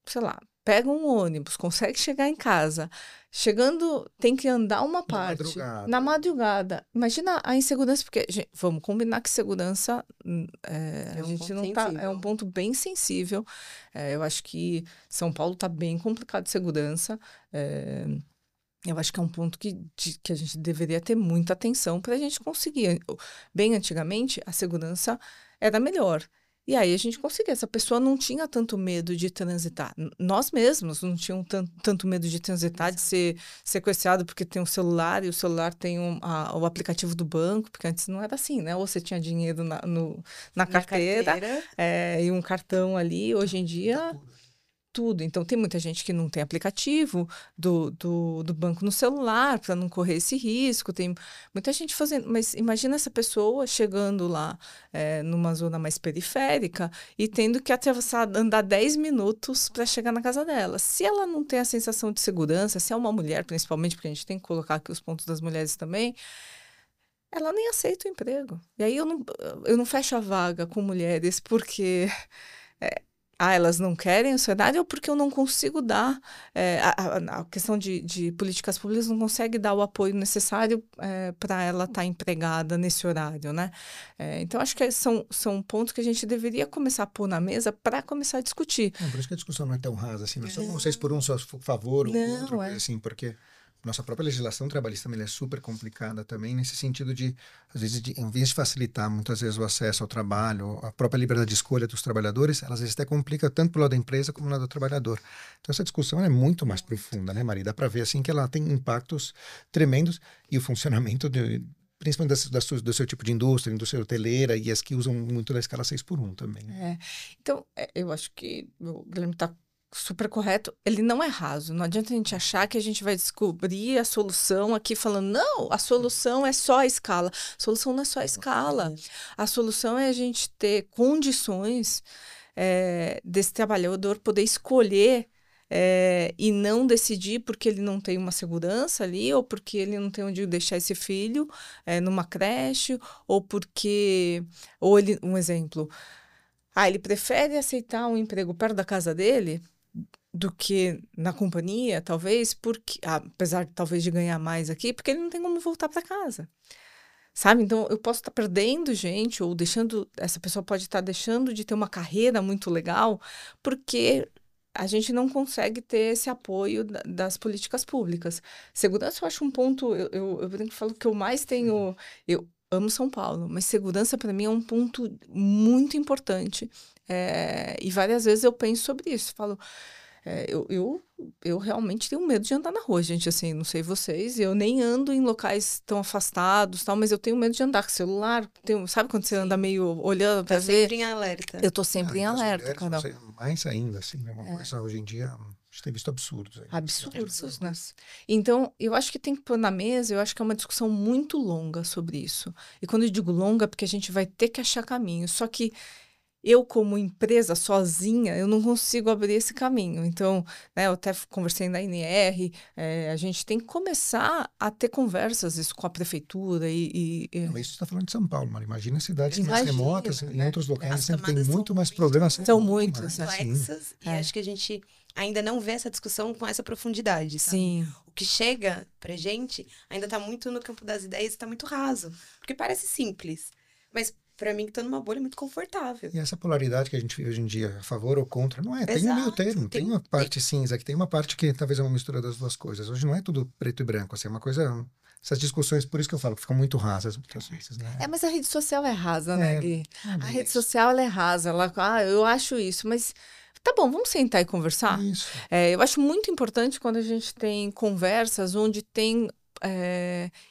sei lá, pega um ônibus, consegue chegar em casa, chegando, tem que andar uma parte na madrugada. Imagina a insegurança, porque, gente, vamos combinar que segurança a gente não tá, é um ponto bem sensível. Eu acho que São Paulo está bem complicado de segurança. Eu acho que é um ponto que a gente deveria ter muita atenção para a gente conseguir. Bem antigamente, a segurança era melhor. E aí a gente conseguia. Essa pessoa não tinha tanto medo de transitar. Nós mesmos não tínhamos tanto medo de transitar, de ser sequestrado porque tem um celular e o celular tem o aplicativo do banco, porque antes não era assim, né? Ou você tinha dinheiro na carteira. E um cartão ali. Hoje em dia... tudo. Então, tem muita gente que não tem aplicativo do banco no celular para não correr esse risco. Tem muita gente fazendo. Mas imagina essa pessoa chegando lá numa zona mais periférica e tendo que andar 10 minutos para chegar na casa dela. Se ela não tem a sensação de segurança, se é uma mulher, principalmente, porque a gente tem que colocar aqui os pontos das mulheres também, ela nem aceita o emprego. E aí eu não fecho a vaga com mulheres porque... elas não querem o cenário ou porque eu não consigo dar, a questão de políticas públicas não consegue dar o apoio necessário para ela estar empregada nesse horário, né? Então, acho que são pontos que a gente deveria começar a pôr na mesa para começar a discutir. Por isso que a discussão não é tão rasa assim, não é só vocês por um, só favor ou outro, assim, porque... Nossa própria legislação trabalhista também é super complicada também, nesse sentido de, às vezes, em vez de facilitar muitas vezes o acesso ao trabalho, a própria liberdade de escolha dos trabalhadores, ela às vezes até complica tanto pelo lado da empresa como pelo lado do trabalhador. Então essa discussão é muito mais profunda, né, Maria? Dá para ver assim que ela tem impactos tremendos e o funcionamento principalmente do seu tipo de indústria hoteleira e as que usam muito da escala 6x1 também. Então, eu acho que o Guilherme está super correto, ele não é raso. Não adianta a gente achar que a gente vai descobrir a solução aqui falando, não, a solução é só a escala. A solução não é só a escala. A solução é a gente ter condições desse trabalhador poder escolher e não decidir porque ele não tem uma segurança ali, ou porque ele não tem onde deixar esse filho numa creche, ou porque... um exemplo... ele prefere aceitar um emprego perto da casa dele do que na companhia, talvez, porque, apesar talvez de ganhar mais aqui, porque ele não tem como voltar para casa. Sabe? Então, eu posso estar perdendo gente, ou essa pessoa pode estar deixando de ter uma carreira muito legal, porque a gente não consegue ter esse apoio das políticas públicas. Segurança, eu acho um ponto, eu falo que eu mais tenho... Eu amo São Paulo, mas segurança para mim é um ponto muito importante. E várias vezes eu penso sobre isso. Falo, eu realmente tenho medo de andar na rua, gente. Assim, não sei vocês, eu nem ando em locais tão afastados, tal, mas eu tenho medo de andar com celular. Sabe quando você anda meio olhando para ver? Sempre em alerta. Eu tô sempre em alerta, Carol. Mais ainda, assim, né? Uma coisa hoje em dia... A gente tem visto absurdos. Absurdos, né? Então, eu acho que tem que pôr na mesa, eu acho que é uma discussão muito longa sobre isso. E quando eu digo longa, é porque a gente vai ter que achar caminho. Só que eu, como empresa sozinha, eu não consigo abrir esse caminho. Então, né, eu até conversei na NR, a gente tem que começar a ter conversas isso com a prefeitura Não, isso você está falando de São Paulo, Mari. Imagina cidades mais Imagina, remotas, né? em outros locais, As sempre tem camadas são muito mais muito problemas. São muitas, mais complexas, e acho que a gente ainda não vê essa discussão com essa profundidade, sabe? Sim. O que chega pra gente ainda tá muito no campo das ideias e tá muito raso. Porque parece simples, mas pra mim que tô numa bolha muito confortável. E essa polaridade que a gente vê hoje em dia, a favor ou contra, não é. Tem um meio Exato, termo, tem uma parte cinza, que tem uma parte que talvez é uma mistura das duas coisas. Hoje não é tudo preto e branco, assim, é uma coisa... Essas discussões, por isso que eu falo, ficam muito rasas muitas vezes, né? Mas a rede social é rasa, né, Gui? A rede isso. social, ela é rasa. Eu acho isso, mas tá bom, vamos sentar e conversar? Isso. Eu acho muito importante quando a gente tem conversas onde tem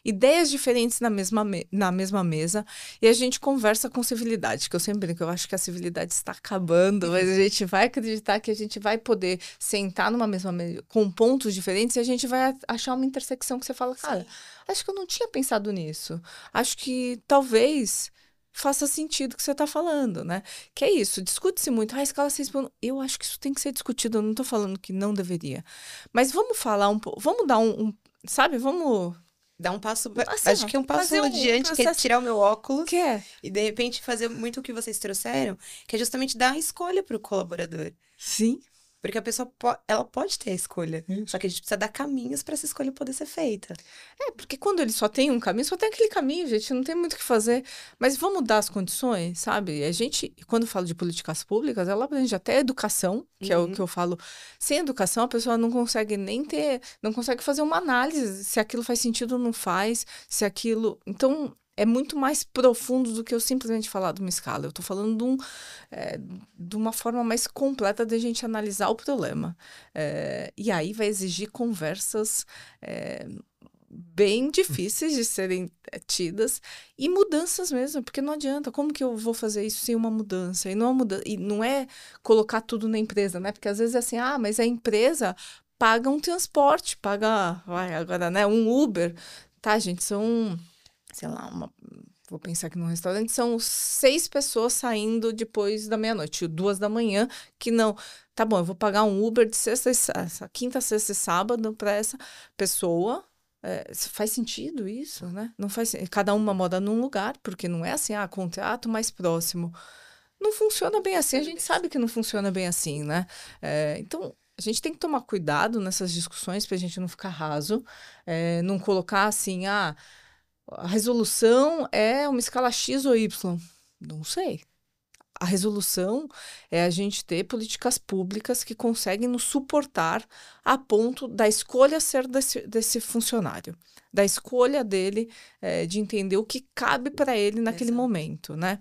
ideias diferentes na mesma mesa e a gente conversa com civilidade, que eu sempre brinco, eu acho que a civilidade está acabando, mas a gente vai acreditar que a gente vai poder sentar numa mesma mesa com pontos diferentes e a gente vai achar uma intersecção que você fala, cara, acho que eu não tinha pensado nisso. Acho que talvez faça sentido o que você está falando, né? Que é isso, discute-se muito. A escala 6.1, eu acho que isso tem que ser discutido, eu não estou falando que não deveria. Mas vamos falar um pouco, vamos dar sabe, vamos... Dar um passo... Assim, acho que é um passo fazer adiante, que é tirar o meu óculos Que é? e, de repente, fazer muito o que vocês trouxeram, que é justamente dar a escolha pro colaborador. Sim. Porque a pessoa ela pode ter a escolha. Isso. Só que a gente precisa dar caminhos para essa escolha poder ser feita. Porque quando ele só tem um caminho, só tem aquele caminho, gente, não tem muito o que fazer. Mas vamos dar as condições, sabe? A gente, quando eu falo de políticas públicas, ela aprende até educação, que é o que eu falo. Sem educação, a pessoa não consegue não consegue fazer uma análise se aquilo faz sentido ou não faz, se aquilo... Então, é muito mais profundo do que eu simplesmente falar de uma escala. Eu estou falando de uma forma mais completa de a gente analisar o problema. E aí vai exigir conversas bem difíceis de serem tidas e mudanças mesmo, porque não adianta. Como que eu vou fazer isso sem uma mudança? E não é colocar tudo na empresa, né? Porque às vezes é assim, mas a empresa paga um transporte, agora, né, um Uber. Tá, gente, são... sei lá, vou pensar aqui num restaurante, são 6 pessoas saindo depois da meia-noite, 2 da manhã, que não... Tá bom, eu vou pagar um Uber de quinta, sexta e sábado para essa pessoa. Faz sentido isso, né? Não faz, cada uma mora num lugar, porque não é assim, contrato mais próximo. Não funciona bem assim, a gente sabe que não funciona bem assim, né? Então... a gente tem que tomar cuidado nessas discussões para a gente não ficar raso, não colocar assim, a resolução é uma escala X ou Y. Não sei. A resolução é a gente ter políticas públicas que conseguem nos suportar a ponto da escolha ser desse funcionário, da escolha dele de entender o que cabe para ele naquele momento, né?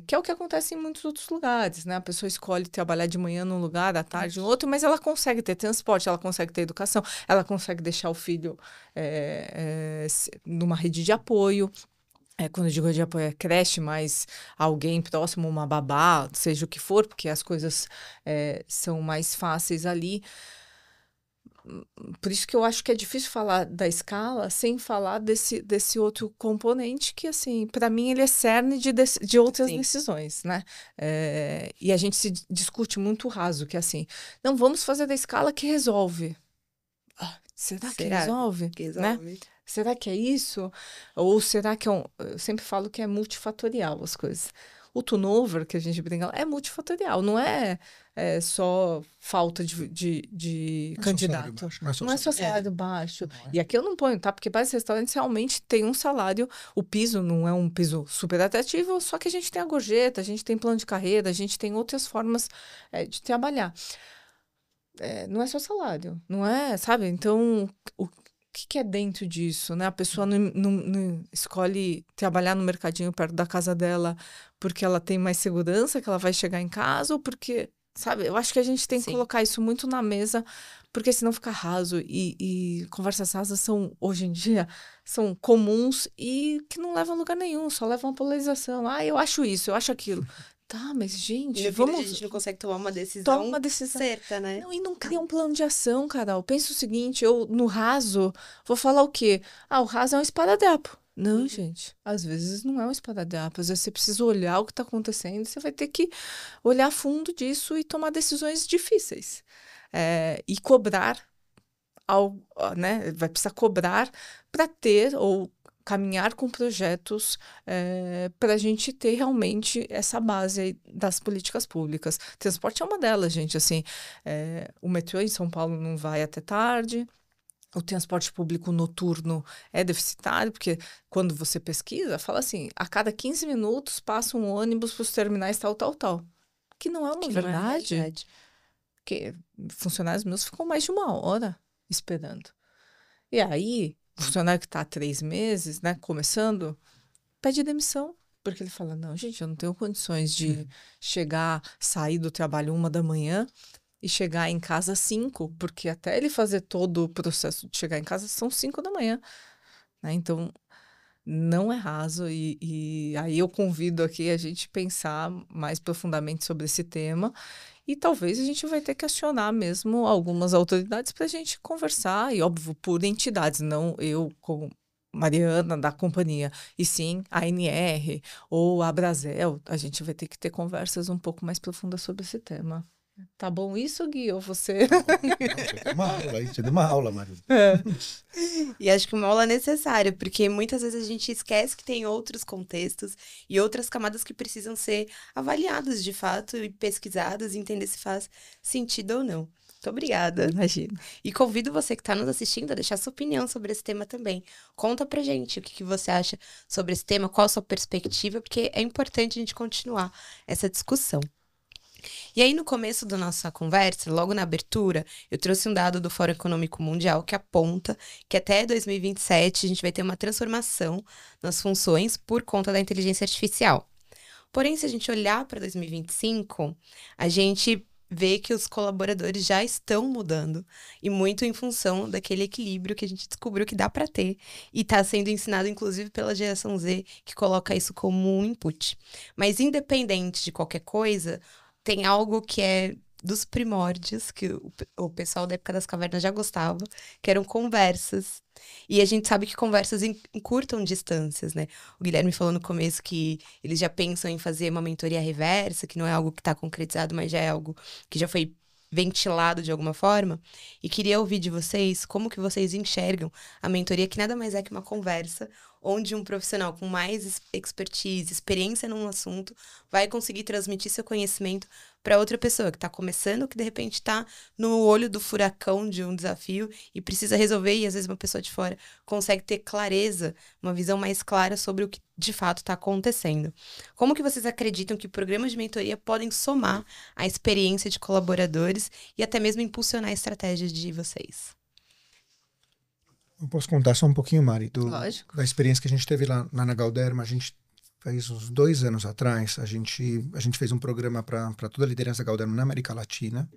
Que é o que acontece em muitos outros lugares, né? A pessoa escolhe trabalhar de manhã num lugar, à tarde em outro, mas ela consegue ter transporte, ela consegue ter educação, ela consegue deixar o filho numa rede de apoio. Quando eu digo rede de apoio, é creche, mas alguém próximo, uma babá, seja o que for, porque as coisas são mais fáceis ali. Por isso que eu acho que é difícil falar da escala sem falar desse outro componente que, assim, para mim ele é cerne de outras decisões, né? E a gente se discute muito raso, que é assim, não, vamos fazer da escala que resolve. Será que resolve? Que resolve? Né? Será que é isso? Ou será que eu sempre falo que é multifatorial as coisas. O turnover, que a gente brinca, é multifatorial, não é só falta de candidato. Não é só salário baixo. E aqui eu não ponho, tá? Porque vários restaurantes realmente têm um salário, o piso não é um piso super atrativo, só que a gente tem a gorjeta, a gente tem plano de carreira, a gente tem outras formas de trabalhar. Não é só salário, não é, sabe? Então, o que é dentro disso, né? A pessoa não escolhe trabalhar no mercadinho perto da casa dela porque ela tem mais segurança, que ela vai chegar em casa, ou porque, sabe? Eu acho que a gente tem que colocar isso muito na mesa, porque senão fica raso. E conversas rasas hoje em dia, são comuns e que não levam a lugar nenhum, só levam a polarização. Eu acho isso, eu acho aquilo. Tá, mas, gente, a gente não consegue tomar uma decisão certa, né? Não, e não cria um plano de ação, Carol. Pensa o seguinte, eu, no raso, vou falar o quê? O raso é um esparadrapo. Não, gente, às vezes não é um esparadrapo, às vezes você precisa olhar o que está acontecendo, você vai ter que olhar a fundo disso e tomar decisões difíceis. E cobrar, né? Vai precisar cobrar para ter ou caminhar com projetos para a gente ter realmente essa base aí das políticas públicas. Transporte é uma delas, gente. Assim, o metrô em São Paulo não vai até tarde. O transporte público noturno é deficitário, porque quando você pesquisa, fala assim, a cada 15 minutos passa um ônibus para os terminais tal, tal, tal. Que não é uma verdade. Porque funcionários meus ficam mais de 1 hora esperando. E aí, o funcionário que está há 3 meses, né, começando, pede demissão. Porque ele fala, não, gente, eu não tenho condições de sair do trabalho 1 da manhã e chegar em casa 5, porque até ele fazer todo o processo de chegar em casa são 5 da manhã. Né? Então, não é raso. E aí eu convido aqui a gente pensar mais profundamente sobre esse tema. E talvez a gente vai ter que acionar mesmo algumas autoridades para a gente conversar, e óbvio, por entidades, não eu como Mariana da companhia, e sim a ANR ou a Brasel. A gente vai ter que ter conversas um pouco mais profundas sobre esse tema. Tá bom isso, Gui? Ou você? Você deu uma aula, Maria. E acho que uma aula é necessária, porque muitas vezes a gente esquece que tem outros contextos e outras camadas que precisam ser avaliadas de fato e pesquisadas e entender se faz sentido ou não. Muito obrigada. Imagina. E convido você que está nos assistindo a deixar sua opinião sobre esse tema também. Conta pra gente o que você acha sobre esse tema, qual a sua perspectiva, porque é importante a gente continuar essa discussão. E aí, no começo da nossa conversa, logo na abertura, eu trouxe um dado do Fórum Econômico Mundial que aponta que até 2027 a gente vai ter uma transformação nas funções por conta da inteligência artificial. Porém, se a gente olhar para 2025, a gente vê que os colaboradores já estão mudando, e muito em função daquele equilíbrio que a gente descobriu que dá para ter, e está sendo ensinado inclusive pela geração Z, que coloca isso como um input. Mas independente de qualquer coisa, tem algo que é dos primórdios, que o pessoal da época das cavernas já gostava, que eram conversas. E a gente sabe que conversas encurtam distâncias, né? O Guilherme falou no começo que eles já pensam em fazer uma mentoria reversa, que não é algo que está concretizado, mas já é algo que já foi ventilado de alguma forma. E queria ouvir de vocês como que vocês enxergam a mentoria, que nada mais é que uma conversa onde um profissional com mais expertise, experiência num assunto, vai conseguir transmitir seu conhecimento para outra pessoa que está começando, que de repente está no olho do furacão de um desafio e precisa resolver, e às vezes uma pessoa de fora consegue ter clareza, uma visão mais clara sobre o que de fato está acontecendo. Como que vocês acreditam que programas de mentoria podem somar a experiência de colaboradores e até mesmo impulsionar a estratégia de vocês? Eu posso contar só um pouquinho, Mari, Lógico. da experiência que a gente teve lá na Galderma. A gente faz uns 2 anos atrás, a gente fez um programa para toda a liderança da Galderma na América Latina,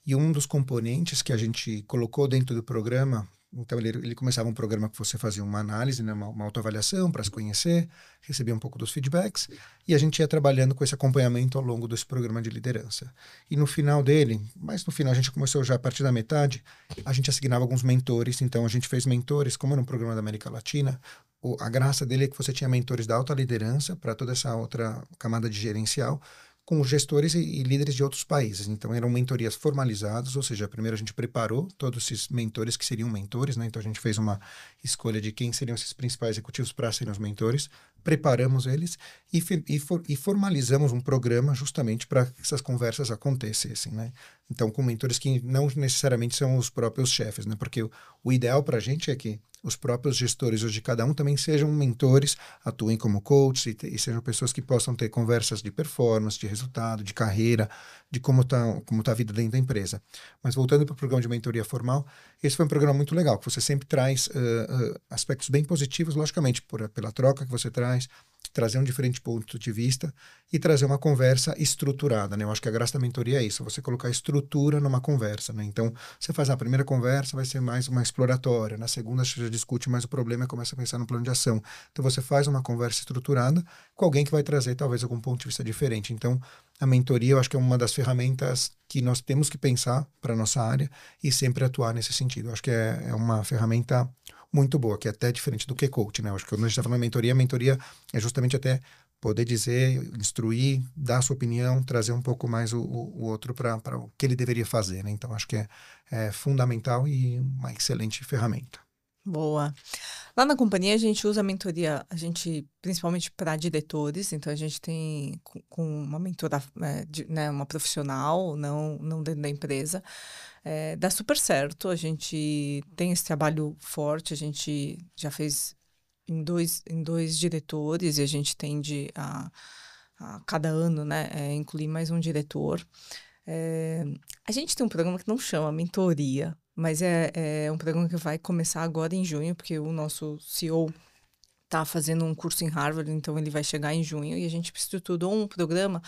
e um dos componentes que a gente colocou dentro do programa, então ele começava um programa que você fazia uma análise, né, uma autoavaliação para se conhecer, recebia um pouco dos feedbacks, e a gente ia trabalhando com esse acompanhamento ao longo desse programa de liderança. E no final dele, mas no final a gente começou já a partir da metade, a gente assignava alguns mentores. Então a gente fez mentores, como era um programa da América Latina, a graça dele é que você tinha mentores da alta liderança para toda essa outra camada de gerencial, com gestores e líderes de outros países. Então eram mentorias formalizadas, ou seja, primeiro a gente preparou todos esses mentores que seriam mentores, né? Então a gente fez uma escolha de quem seriam esses principais executivos para serem os mentores, preparamos eles e formalizamos um programa justamente para que essas conversas acontecessem, né? Então com mentores que não necessariamente são os próprios chefes, né? Porque o ideal para a gente é que os próprios gestores de cada um também sejam mentores, atuem como coaches e sejam pessoas que possam ter conversas de performance, de resultado, de carreira, de como tá a vida dentro da empresa. Mas voltando para o programa de mentoria formal, esse foi um programa muito legal, que você sempre traz aspectos bem positivos, logicamente, pela troca que você traz, trazer um diferente ponto de vista e trazer uma conversa estruturada, né? Eu acho que a graça da mentoria é isso, você colocar estrutura numa conversa, né? Então, você faz a primeira conversa, vai ser mais uma exploratória, na segunda você já discute mais o problema e começa a pensar no plano de ação. Então, você faz uma conversa estruturada com alguém que vai trazer talvez algum ponto de vista diferente. Então, a mentoria eu acho que é uma das ferramentas que nós temos que pensar para a nossa área e sempre atuar nesse sentido. Eu acho que é uma ferramenta muito boa, que é até diferente do que coach, né? Eu acho que quando a gente está falando de mentoria é justamente até poder dizer, instruir, dar a sua opinião, trazer um pouco mais o outro para o que ele deveria fazer, né? Então, acho que é fundamental e uma excelente ferramenta. Boa. Lá na companhia a gente usa a mentoria, principalmente para diretores, então a gente tem com uma mentora, né, uma profissional, não dentro da empresa, dá super certo, a gente tem esse trabalho forte, a gente já fez em dois diretores e a gente tende a cada ano, né, incluir mais um diretor. A gente tem um programa que não chama mentoria, mas é um programa que vai começar agora em junho, porque o nosso CEO está fazendo um curso em Harvard, então ele vai chegar em junho e a gente estruturou um programa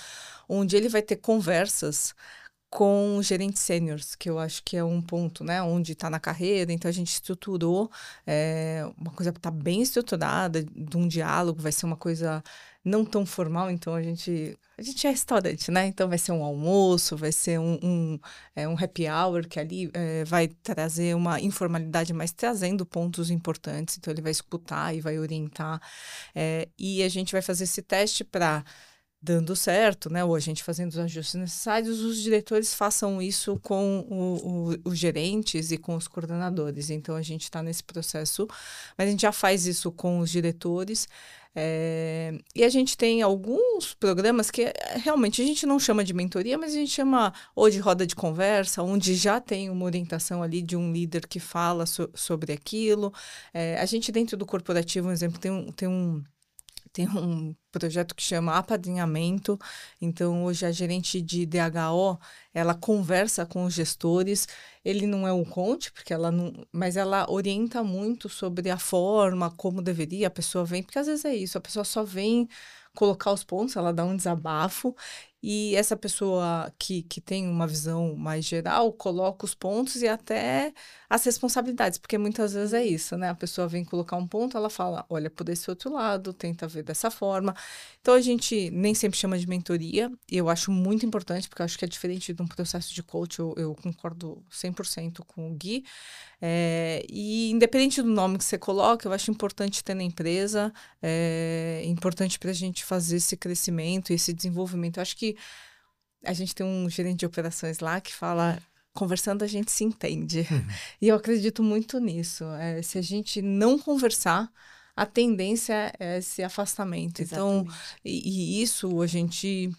onde ele vai ter conversas com gerentes sêniores, que eu acho que é um ponto, né, onde está na carreira, então a gente estruturou uma coisa que está bem estruturada, de um diálogo, vai ser uma coisa não tão formal, então a gente é restaurante, né, então vai ser um almoço, vai ser um happy hour, que ali vai trazer uma informalidade, mas trazendo pontos importantes, então ele vai escutar e vai orientar, e a gente vai fazer esse teste para dando certo, né, ou a gente fazendo os ajustes necessários, os diretores façam isso com os gerentes e com os coordenadores. Então, a gente está nesse processo, mas a gente já faz isso com os diretores. E a gente tem alguns programas que realmente a gente não chama de mentoria, mas a gente chama ou de roda de conversa, onde já tem uma orientação ali de um líder que fala sobre aquilo. A gente, dentro do corporativo, por exemplo, tem um projeto que chama Apadrinhamento. Então, hoje a gerente de DHO, ela conversa com os gestores. Ele não é um coach, porque mas ela orienta muito sobre a forma, como deveria. A pessoa vem, porque às vezes é isso, a pessoa só vem colocar os pontos, ela dá um desabafo. E essa pessoa que tem uma visão mais geral coloca os pontos e até as responsabilidades, porque muitas vezes é isso, né? A pessoa vem colocar um ponto, ela fala, olha por esse outro lado, tenta ver dessa forma. Então, a gente nem sempre chama de mentoria, e eu acho muito importante, porque eu acho que é diferente de um processo de coach, eu concordo 100% com o Gui. E independente do nome que você coloca, eu acho importante ter na empresa, importante para a gente fazer esse crescimento e esse desenvolvimento. Eu acho que a gente tem um gerente de operações lá que fala, conversando a gente se entende. E eu acredito muito nisso. Se a gente não conversar, a tendência é esse afastamento. Exatamente. Então, e isso a gente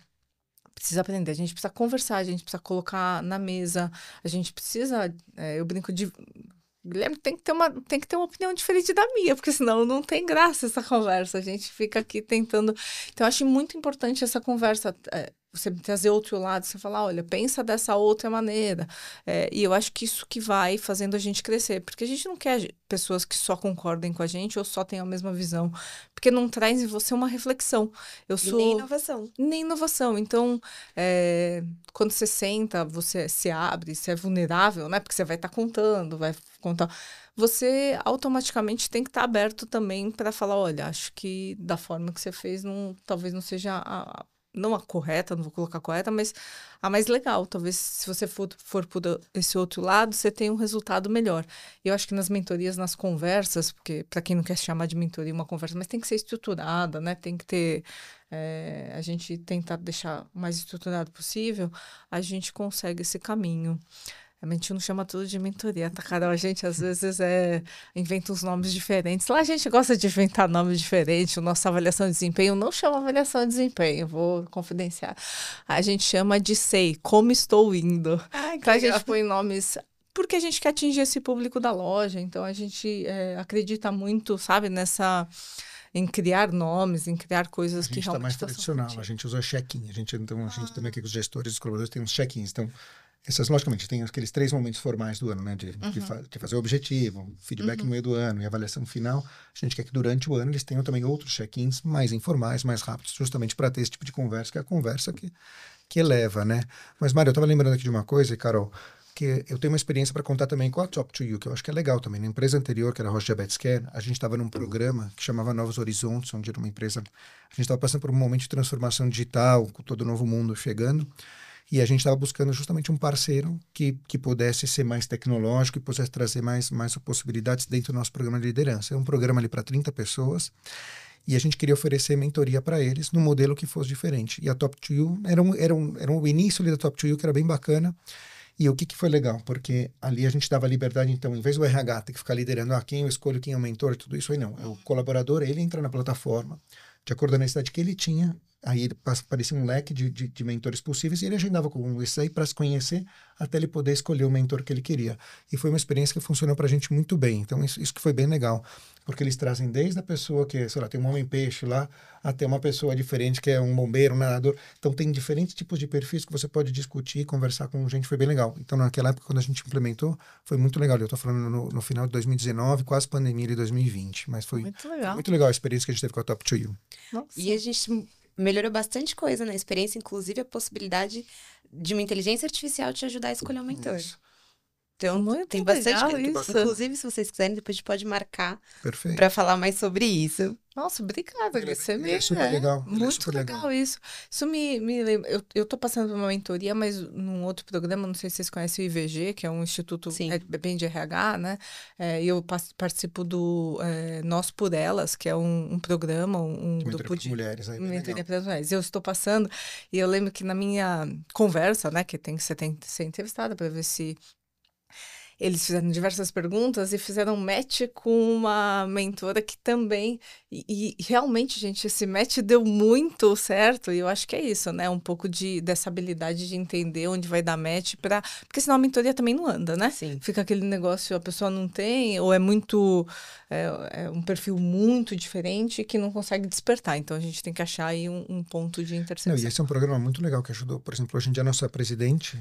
precisa aprender, a gente precisa conversar, a gente precisa colocar na mesa, a gente precisa, eu brinco de... Guilherme, tem que ter uma opinião diferente da minha, porque senão não tem graça essa conversa, a gente fica aqui tentando... Então, eu acho muito importante essa conversa, você trazer outro lado, você falar, olha, pensa dessa outra maneira. E eu acho que isso que vai fazendo a gente crescer, porque a gente não quer pessoas que só concordem com a gente ou só tenham a mesma visão, porque não traz em você uma reflexão. E nem inovação. Nem inovação. Então, quando você senta, você se abre, você é vulnerável, né? Porque você vai estar contando, vai contar... Você automaticamente tem que estar aberto também para falar, olha, acho que da forma que você fez, talvez não seja não a correta, não vou colocar correta, mas a mais legal. Talvez, se você for por esse outro lado, você tenha um resultado melhor. Eu acho que nas mentorias, nas conversas, porque para quem não quer chamar de mentoria uma conversa, mas tem que ser estruturada, né? Tem que ter... a gente tenta deixar o mais estruturado possível, a gente consegue esse caminho. A gente não chama tudo de mentoria, tá, Carol? A gente, às vezes, inventa uns nomes diferentes. Lá a gente gosta de inventar nomes diferentes. A nossa avaliação de desempenho não chama avaliação de desempenho, vou confidenciar. A gente chama de SEI, como estou indo. Ai, então, a gente põe nomes... Porque a gente quer atingir esse público da loja. Então, a gente acredita muito, sabe, em criar nomes, em criar coisas que realmente... A gente está mais tradicional, a gente usa check-in. A gente também aqui com os gestores, os colaboradores, tem uns check-ins. Então, logicamente, tem aqueles 3 momentos formais do ano, né? De fazer o objetivo, feedback no meio do ano e avaliação final. A gente quer que durante o ano eles tenham também outros check-ins mais informais, mais rápidos, justamente para ter esse tipo de conversa, que é a conversa que eleva, né? Mas, Mário, eu estava lembrando aqui de uma coisa, Carol, que eu tenho uma experiência para contar também com a Talk to You, que eu acho que é legal também. Na empresa anterior, que era a Roche Diabetes Care, a gente estava num programa que chamava Novos Horizontes, onde era uma empresa... A gente estava passando por um momento de transformação digital, com todo o novo mundo chegando. E a gente estava buscando justamente um parceiro que pudesse ser mais tecnológico e pudesse trazer mais possibilidades dentro do nosso programa de liderança. É um programa ali para 30 pessoas e a gente queria oferecer mentoria para eles num modelo que fosse diferente. E a Top 2 era o início ali da Top 2 que era bem bacana. E o que foi legal? Porque ali a gente dava liberdade, então, em vez do RH ter que ficar liderando, quem eu escolho, quem é o mentor, tudo isso aí não. O colaborador, ele entra na plataforma, de acordo com a necessidade que ele tinha, aí ele aparecia um leque de mentores possíveis e ele agendava com isso aí para se conhecer até ele poder escolher o mentor que ele queria. E foi uma experiência que funcionou para a gente muito bem. Então, isso que foi bem legal. Porque eles trazem desde a pessoa que, sei lá, tem um homem-peixe lá, até uma pessoa diferente que é um bombeiro, um nadador. Então, tem diferentes tipos de perfis que você pode discutir, conversar com gente, foi bem legal. Então, naquela época, quando a gente implementou, foi muito legal. Eu estou falando no final de 2019, quase pandemia de 2020. Mas foi muito legal a experiência que a gente teve com a Top 2 You. E a gente melhorou bastante coisa na experiência, inclusive a possibilidade de uma inteligência artificial te ajudar a escolher um mentor. Isso. Então, Muito tem bastante legal coisa. isso. Inclusive, se vocês quiserem, depois a gente pode marcar Perfeito. para falar mais sobre isso. Nossa, obrigada, Gui. Você Ele é super legal. Ele é Muito super legal isso. Isso me lembra. Eu tô passando por uma mentoria, mas num outro programa, não sei se vocês conhecem o IVG, que é um instituto bem de RH, né? E eu participo do Nós por Elas, que é um programa, um grupo de mulheres aí. mentoria para mulheres. Eu estou passando, e eu lembro que na minha conversa, né, que você tem que ser entrevistada para ver se eles fizeram diversas perguntas e fizeram match com uma mentora que também... E realmente, gente, esse match deu muito certo. E eu acho que é isso, né? Um pouco dessa habilidade de entender onde vai dar match para... Porque senão a mentoria também não anda, né? Sim. Fica aquele negócio, a pessoa não tem, ou é muito... É um perfil muito diferente que não consegue despertar. Então, a gente tem que achar aí um ponto de interseção. Não, e esse é um programa muito legal que ajudou. Por exemplo, hoje em dia a nossa presidente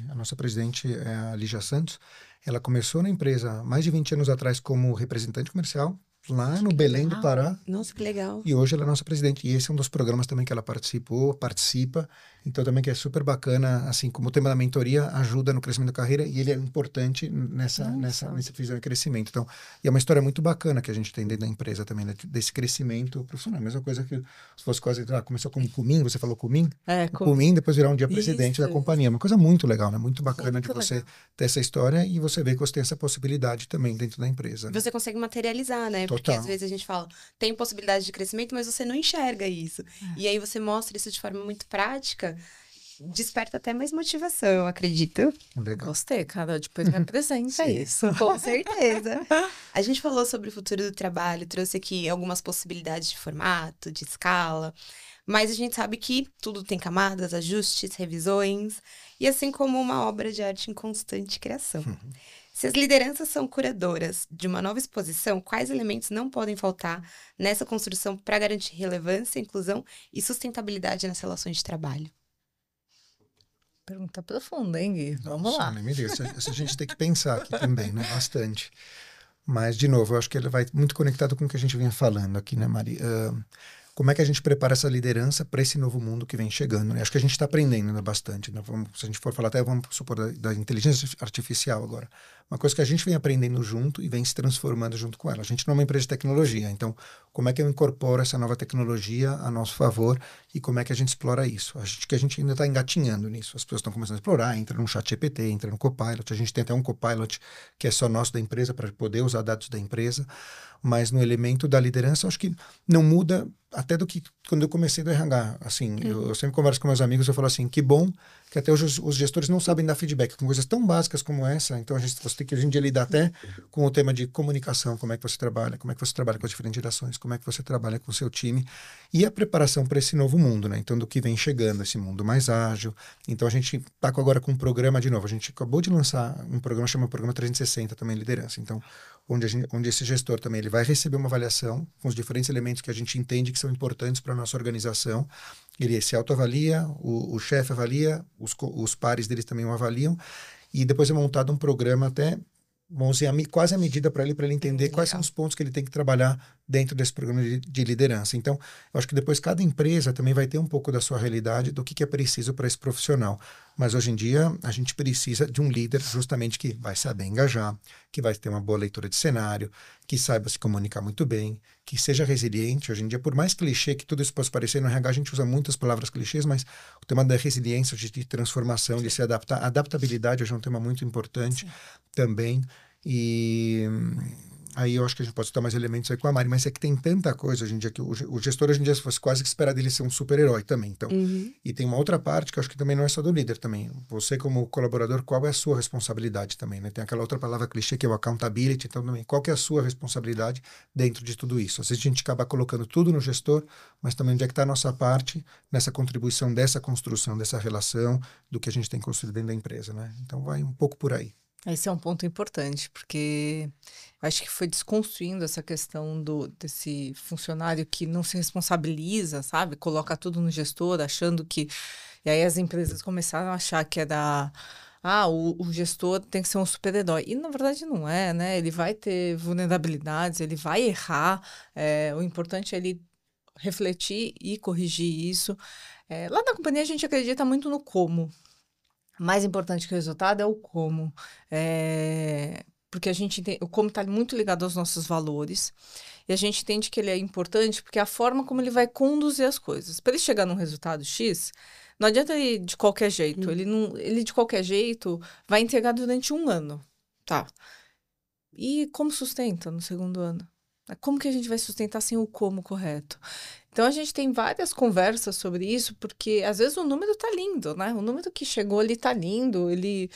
é a Lígia Santos. Ela começou na empresa mais de 20 anos atrás como representante comercial, lá no Belém do Pará. Nossa, que legal. E hoje ela é nossa presidente. E esse é um dos programas também que ela participa. Então também que é super bacana, assim, como o tema da mentoria ajuda no crescimento da carreira e ele é importante nesse visão de crescimento. Então, e é uma história muito bacana que a gente tem dentro da empresa também, né, desse crescimento profissional. A mesma coisa que se fosse quase, começou como Cumim, você falou Cumim? Cumim, depois virar um dia presidente da companhia. Uma coisa muito legal, né? Muito bacana muito de você ter essa história e você ver que você tem essa possibilidade também dentro da empresa. Né? Você consegue materializar, né? Total. Porque às vezes a gente fala, tem possibilidade de crescimento, mas você não enxerga isso. E aí você mostra isso de forma muito prática, desperta até mais motivação, eu acredito. Legal. Gostei, cara. Depois me apresenta isso. Com certeza. A gente falou sobre o futuro do trabalho, trouxe aqui algumas possibilidades de formato, de escala, mas a gente sabe que tudo tem camadas, ajustes, revisões, e assim como uma obra de arte em constante criação. Se as lideranças são curadoras de uma nova exposição, quais elementos não podem faltar nessa construção para garantir relevância, inclusão e sustentabilidade nas relações de trabalho? Pergunta profunda, hein, Gui? Vamos lá. Meu Deus, isso a gente tem que pensar aqui também, né? Bastante. Mas, de novo, eu acho que ele vai muito conectado com o que a gente vinha falando aqui, né, Mari? Como é que a gente prepara essa liderança para esse novo mundo que vem chegando? Né? Acho que a gente está aprendendo, né, bastante. Né? Se a gente for falar até, vamos supor, da inteligência artificial agora. Uma coisa que a gente vem aprendendo junto e vem se transformando junto com ela. A gente não é uma empresa de tecnologia, então como é que eu incorporo essa nova tecnologia a nosso favor e como é que a gente explora isso? A gente ainda está engatinhando nisso. As pessoas estão começando a explorar, entra no ChatGPT, entra no Copilot. A gente tem até um Copilot que é só nosso da empresa para poder usar dados da empresa. Mas no elemento da liderança, eu acho que não muda até do que quando eu comecei do RH. Assim, eu sempre converso com meus amigos, eu falo assim, que bom que até hoje os gestores não sabem dar feedback com coisas tão básicas como essa. Então, você tem que hoje em dia lidar até com o tema de comunicação, como é que você trabalha com as diferentes gerações, como é que você trabalha com o seu time e a preparação para esse novo mundo, né? Então, do que vem chegando, esse mundo mais ágil. Então, a gente está agora com um programa de novo. A gente acabou de lançar um programa chamado Programa 360, também liderança. Então, onde esse gestor também ele vai receber uma avaliação com os diferentes elementos que a gente entende que são importantes para a nossa organização. Ele se autoavalia, o chefe avalia, os pares deles também o avaliam, e depois é montado um programa até, vamos dizer, quase a medida para ele entender quais são os pontos que ele tem que trabalhar dentro desse programa de liderança. Então, eu acho que depois cada empresa também vai ter um pouco da sua realidade, do que é preciso para esse profissional. Mas hoje em dia, a gente precisa de um líder justamente que vai saber engajar, que vai ter uma boa leitura de cenário, que saiba se comunicar muito bem, que seja resiliente. Hoje em dia, por mais clichê que tudo isso possa parecer, no RH a gente usa muitas palavras clichês, mas o tema da resiliência, de transformação, de se adaptar. A adaptabilidade hoje é um tema muito importante também. E aí eu acho que a gente pode citar mais elementos aí com a Mari, mas é que tem tanta coisa hoje em dia que o gestor hoje em dia fosse quase que esperar dele ser um super-herói também. Então, e tem uma outra parte que eu acho que também não é só do líder também. Você como colaborador, qual é a sua responsabilidade também, né? Tem aquela outra palavra clichê que é o accountability, então também, qual que é a sua responsabilidade dentro de tudo isso? Às vezes a gente acaba colocando tudo no gestor, mas também onde é que está a nossa parte nessa contribuição dessa construção, dessa relação, do que a gente tem construído dentro da empresa, né? Então vai um pouco por aí. Esse é um ponto importante, porque eu acho que foi desconstruindo essa questão desse funcionário que não se responsabiliza, sabe? Coloca tudo no gestor, achando que... E aí as empresas começaram a achar que era... o gestor tem que ser um super-herói. E, na verdade, não é, né? Ele vai ter vulnerabilidades, ele vai errar. O importante é ele refletir e corrigir isso. Lá na companhia, a gente acredita muito no como. Mais importante que o resultado é o como. Porque a gente o como está muito ligado aos nossos valores. E a gente entende que ele é importante porque é a forma como ele vai conduzir as coisas. Para ele chegar num resultado X, não adianta ele de qualquer jeito. Ele de qualquer jeito vai entregar durante 1 ano. Tá. E como sustenta no segundo ano? Como que a gente vai sustentar sem o como correto? Então, a gente tem várias conversas sobre isso, porque às vezes o número tá lindo, né? O número que chegou ali tá lindo, ele,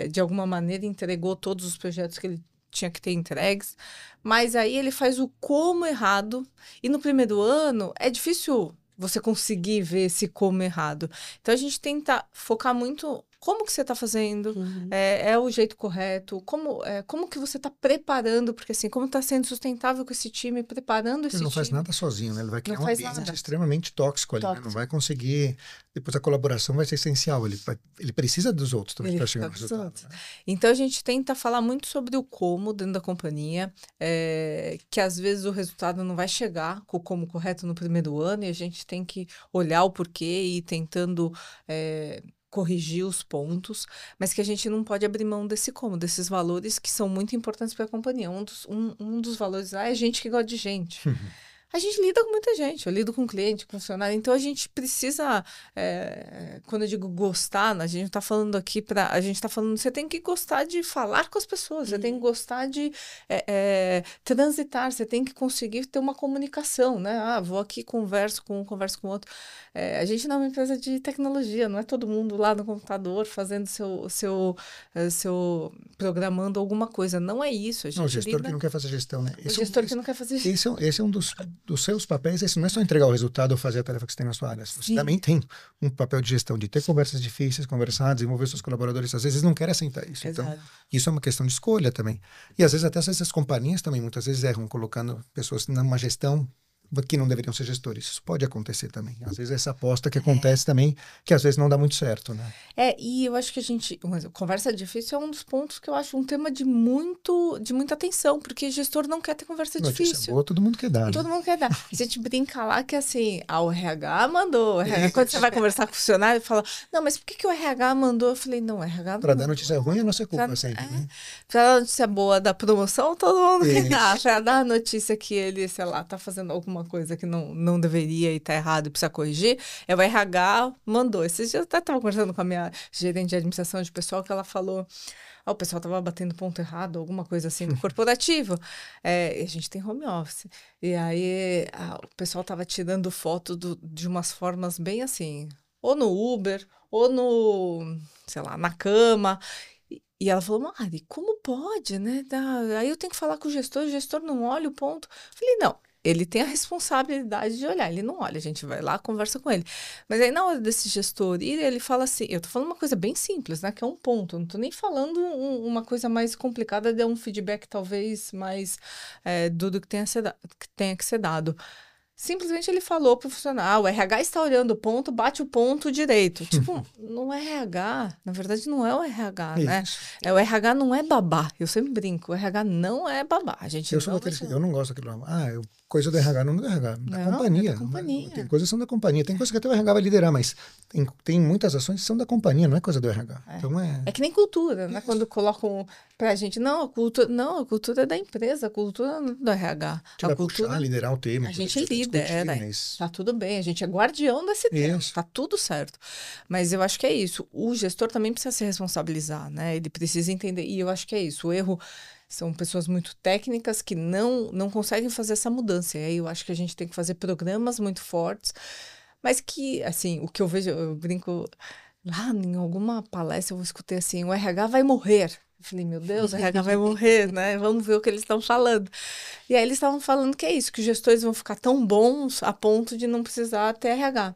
de alguma maneira, entregou todos os projetos que ele tinha que ter entregues, mas aí ele faz o como errado, e no primeiro ano é difícil você conseguir ver esse como errado. Então, a gente tenta focar muito... Como que você está fazendo? É o jeito correto? Como que você está preparando? Porque assim, como está sendo sustentável com esse time, preparando esse time? Ele não faz nada sozinho, né? Ele vai criar um ambiente nada. extremamente tóxico ali, né? Não vai conseguir... Depois a colaboração vai ser essencial. Ele precisa dos outros também para chegar no resultado. Né? Então, a gente tenta falar muito sobre o como dentro da companhia, que às vezes o resultado não vai chegar com o como correto no primeiro ano, e a gente tem que olhar o porquê e ir tentando... corrigir os pontos, mas que a gente não pode abrir mão desse como, desses valores que são muito importantes para a companhia. Um dos valores lá é gente que gosta de gente. A gente lida com muita gente, eu lido com cliente, com funcionário, então a gente precisa, quando eu digo gostar, a gente está falando aqui a gente está falando, você tem que gostar de falar com as pessoas, você tem que gostar de transitar, você tem que conseguir ter uma comunicação, né? Vou aqui, converso com um, converso com outro. A gente não é uma empresa de tecnologia, não é todo mundo lá no computador fazendo seu programando alguma coisa, não é isso. O gestor que não quer fazer gestão, né? O gestor que não quer fazer gestão. Esse é um dos seus papéis, esse não é só entregar o resultado ou fazer a tarefa que você tem na sua área. Você também tem um papel de gestão, de ter conversas difíceis, conversar, desenvolver seus colaboradores. Às vezes não querem aceitar isso. Exato. Então, isso é uma questão de escolha também. E às vezes até as companhias também muitas vezes erram colocando pessoas numa gestão que não deveriam ser gestores. Isso pode acontecer também. Às vezes essa aposta que acontece também, que às vezes não dá muito certo, né? E eu acho que conversa difícil é um dos pontos que eu acho um tema de muita atenção, porque gestor não quer ter conversa difícil. Notícia boa, todo mundo quer dar, Todo mundo quer dar. A gente brinca lá que assim, o RH mandou. Quando você vai conversar com o funcionário, fala, não, mas por que o RH mandou? Eu falei, não, o RH não Para dar notícia ruim é nossa culpa sempre, né? Para dar notícia boa da promoção, todo mundo quer dar. Para dar a notícia que ele, sei lá, tá fazendo alguma coisa que não deveria e tá errado e precisa corrigir, o RH mandou. Esses dias eu até estava conversando com a minha gerente de administração de pessoal, que ela falou, o pessoal estava batendo ponto errado, alguma coisa assim, no corporativo. A gente tem home office. E aí o pessoal estava tirando foto de umas formas bem assim, ou no Uber, ou no, sei lá, na cama. E ela falou, Mari, como pode, né? Aí eu tenho que falar com o gestor não olha o ponto. Eu falei, não. Ele tem a responsabilidade de olhar, ele não olha, a gente vai lá, conversa com ele. Mas aí na hora desse gestor ir, ele fala assim, eu tô falando uma coisa bem simples, né, que é um ponto, eu não tô nem falando uma coisa mais complicada, de um feedback talvez mais duro que tenha que ser dado. Simplesmente ele falou pro funcionário, o RH está olhando o ponto, bate o ponto direito. Tipo, não é RH, na verdade não é o RH, né? O RH não é babá, eu sempre brinco, o RH não é babá. A gente eu não gosto daquilo, coisa do RH, não do RH, da companhia. É da companhia. Tem coisas que são da companhia. Tem coisas que até o RH vai liderar, mas tem muitas ações que são da companhia, não é coisa do RH. Então É que nem cultura, né? Quando colocam pra gente, não, a cultura é da empresa, a cultura não é do RH. A gente A vai cultura, puxar, liderar o tema. a gente vai lidera, discutir, mas... tá tudo bem, a gente é guardião desse tema, Isso. tá tudo certo. Mas eu acho que é isso, o gestor também precisa se responsabilizar, né? Ele precisa entender, e eu acho que é isso, o erro são pessoas muito técnicas que não conseguem fazer essa mudança, e aí eu acho que a gente tem que fazer programas muito fortes, mas que, assim, o que eu vejo, eu brinco, lá em alguma palestra eu escutei assim, o RH vai morrer. Eu falei, meu Deus, o RH vai morrer, né? Vamos ver o que eles estão falando. E aí eles estavam falando que é isso, que os gestores vão ficar tão bons a ponto de não precisar ter RH.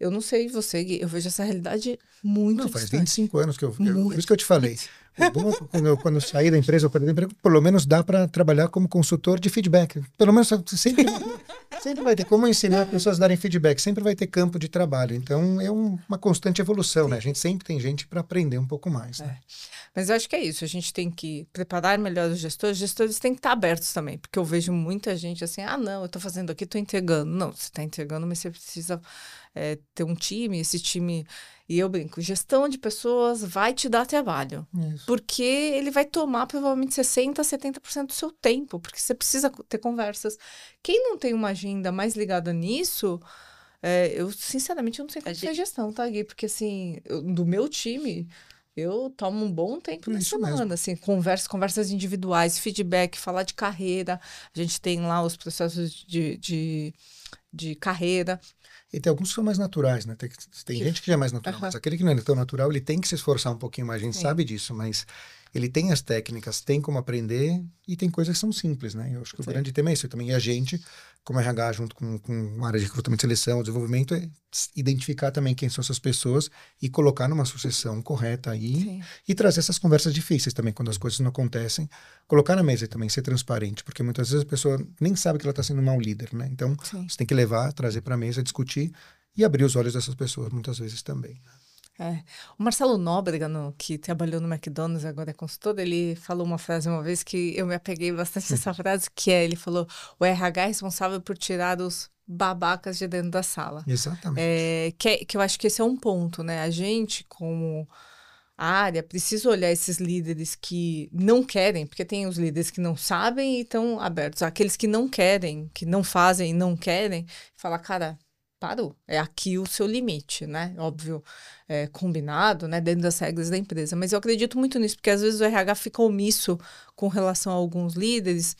Eu não sei você, Gui, eu vejo essa realidade muito Não, faz distante. 25 anos por isso que eu te falei. O bom é que quando eu saí da empresa, eu perdi o emprego, pelo menos dá para trabalhar como consultor de feedback. Pelo menos sempre vai ter como ensinar pessoas a darem feedback, sempre vai ter campo de trabalho. Então é uma constante evolução, né? A gente sempre tem gente para aprender um pouco mais, né? Mas eu acho que é isso, a gente tem que preparar melhor os gestores têm que estar abertos também, porque eu vejo muita gente assim, não, eu estou fazendo aqui, estou entregando. Não, você está entregando, mas você precisa ter um time, esse time... E eu brinco, gestão de pessoas vai te dar trabalho, porque ele vai tomar provavelmente 60%, 70% do seu tempo, porque você precisa ter conversas. Quem não tem uma agenda mais ligada nisso... eu, sinceramente, eu não sei como é gestão, tá, Gui? Porque, assim, do meu time... Eu tomo um bom tempo na semana, assim, conversas individuais, feedback, falar de carreira. A gente tem lá os processos de carreira. E tem alguns que são mais naturais, né? Tem gente que já é mais natural, mas aquele que não é tão natural, ele tem que se esforçar um pouquinho mais. A gente sabe disso, mas ele tem as técnicas, tem como aprender e tem coisas que são simples, né? Eu acho que o grande tema é isso também. E a gente, como RH, junto com a área de recrutamento, seleção, desenvolvimento, é identificar também quem são essas pessoas e colocar numa sucessão correta aí e trazer essas conversas difíceis também, quando as coisas não acontecem. Colocar na mesa e também ser transparente, porque muitas vezes a pessoa nem sabe que ela está sendo um mau líder, né? Então, você tem que levar, trazer para a mesa, discutir e abrir os olhos dessas pessoas, muitas vezes também. O Marcelo Nóbrega, que trabalhou no McDonald's, agora é consultor, ele falou uma frase uma vez que eu me apeguei bastante nessa frase, que ele falou, o RH é responsável por tirar os babacas de dentro da sala. Exatamente. Que eu acho que esse é um ponto, né? A gente, como área, precisa olhar esses líderes que não querem, porque tem os líderes que não sabem e estão abertos. Aqueles que não querem, que não fazem e não querem, falar, cara... Parou, é aqui o seu limite, né? Óbvio, combinado, né? Dentro das regras da empresa. Mas eu acredito muito nisso, porque às vezes o RH fica omisso com relação a alguns líderes,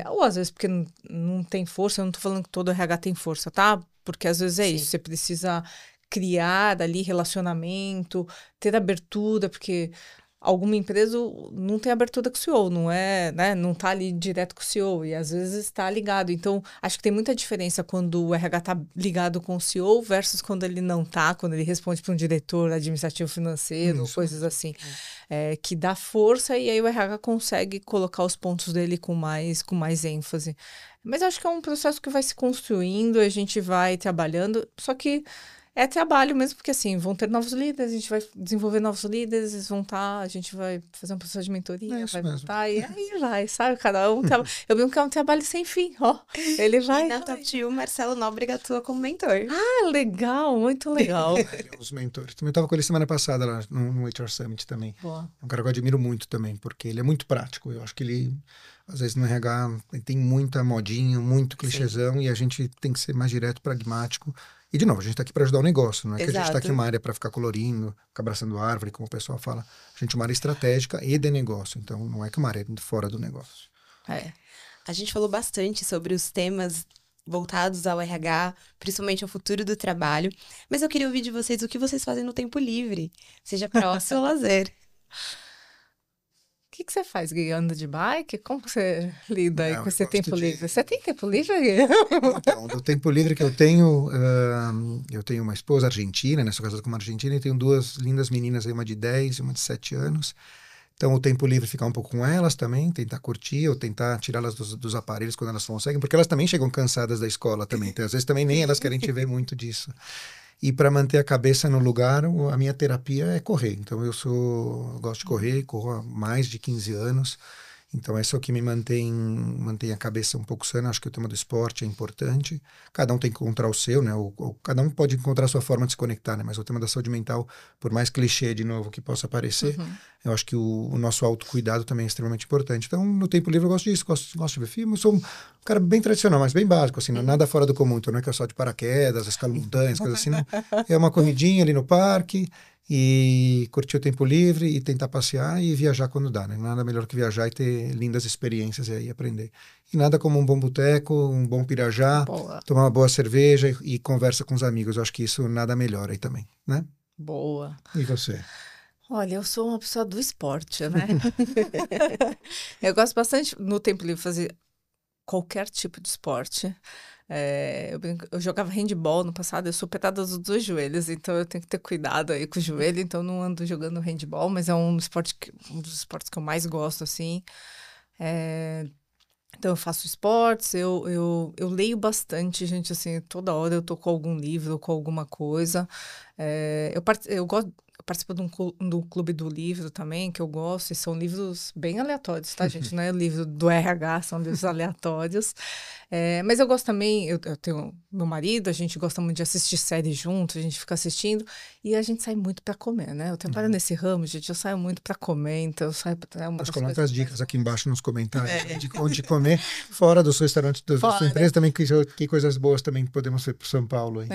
ou às vezes porque não tem força. Eu não tô falando que todo RH tem força, tá? Porque às vezes é isso, você precisa criar ali relacionamento, ter abertura, porque... Alguma empresa não tem abertura com o CEO, não é, né? Não está ali direto com o CEO e às vezes está ligado. Então, acho que tem muita diferença quando o RH está ligado com o CEO versus quando ele não está, quando ele responde para um diretor administrativo financeiro, coisas assim, que dá força e aí o RH consegue colocar os pontos dele com mais ênfase. Mas acho que é um processo que vai se construindo, a gente vai trabalhando, só que é trabalho mesmo, porque assim, vão ter novos líderes, a gente vai desenvolver novos líderes, eles vão estar, a gente vai fazer um processo de mentoria, vai voltar, e aí vai, sabe? Cada um eu brinco que é um trabalho sem fim, ó. Ele vai. E na Top Two, Marcelo Nóbrega atua como mentor. Legal, muito legal. Ele é um dos mentores. Também estava com ele semana passada lá no HR Summit também. Boa. É um cara que eu admiro muito também, porque ele é muito prático. Eu acho que ele, às vezes no RH, tem muita modinha, muito clichêzão, e a gente tem que ser mais direto, pragmático. E, de novo, a gente está aqui para ajudar o negócio, não é que a gente está aqui em uma área para ficar colorindo, ficar abraçando árvore, como o pessoal fala. A gente é uma área estratégica e de negócio, então não é que uma área fora do negócio. A gente falou bastante sobre os temas voltados ao RH, principalmente ao futuro do trabalho, mas eu queria ouvir de vocês o que vocês fazem no tempo livre, seja para ócio ou lazer. O que você faz, Gui? Anda de bike? Como que você lida aí com esse tempo livre? Você tem tempo livre, Gui? Então, do tempo livre que eu tenho uma esposa argentina, né? Sou casado com uma argentina e tenho duas lindas meninas aí, uma de 10 e uma de 7 anos. Então, o tempo livre ficar um pouco com elas também, tentar curtir ou tentar tirá-las dos aparelhos quando elas conseguem, porque elas também chegam cansadas da escola também. Então, às vezes também nem elas querem te ver muito disso. E para manter a cabeça no lugar, a minha terapia é correr. Então, eu gosto de correr, corro há mais de 15 anos. Então, isso é o que me mantém a cabeça um pouco sana. Acho que o tema do esporte é importante. Cada um tem que encontrar o seu, né? Ou cada um pode encontrar a sua forma de se conectar, né? Mas o tema da saúde mental, por mais clichê, de novo, que possa parecer, eu acho que o nosso autocuidado também é extremamente importante. Então, no tempo livre, eu gosto disso. Gosto de ver filme. Eu sou um cara bem tradicional, mas bem básico, assim. Nada fora do comum. Então, não é que eu só de paraquedas, escalo montanhas, coisas assim, não. É uma corridinha ali no parque e curtir o tempo livre e tentar passear e viajar quando dá, né? Nada melhor que viajar e ter lindas experiências aí, aprender. E nada como um bom boteco, um bom pirajá, Boa. tomar uma boa cerveja e conversa com os amigos. Eu acho que isso nada melhor aí também, né? Boa. E você? Olha, eu sou uma pessoa do esporte, né? Eu gosto bastante, no tempo livre, fazer qualquer tipo de esporte. Eu jogava handball no passado, eu sou petada dos dois joelhos, então eu tenho que ter cuidado aí com o joelho, então não ando jogando handball, mas é um dos esportes que eu mais gosto, assim. Então eu faço esportes, eu leio bastante, gente, assim, toda hora eu tô com algum livro, com alguma coisa. Eu participo do Clube do Livro também, que eu gosto, e são livros bem aleatórios, tá, gente? Não é livro do RH, são livros aleatórios. Mas eu gosto também, eu tenho meu marido, a gente gosta muito de assistir séries juntos, a gente fica assistindo, e a gente sai muito para comer, né? Eu trabalho nesse ramo, gente, eu saio muito para comer, então eu saio para Nós colocamos as dicas aqui embaixo nos comentários de onde comer, fora dos restaurantes da sua empresa, também que coisas boas também podemos ver para São Paulo aí.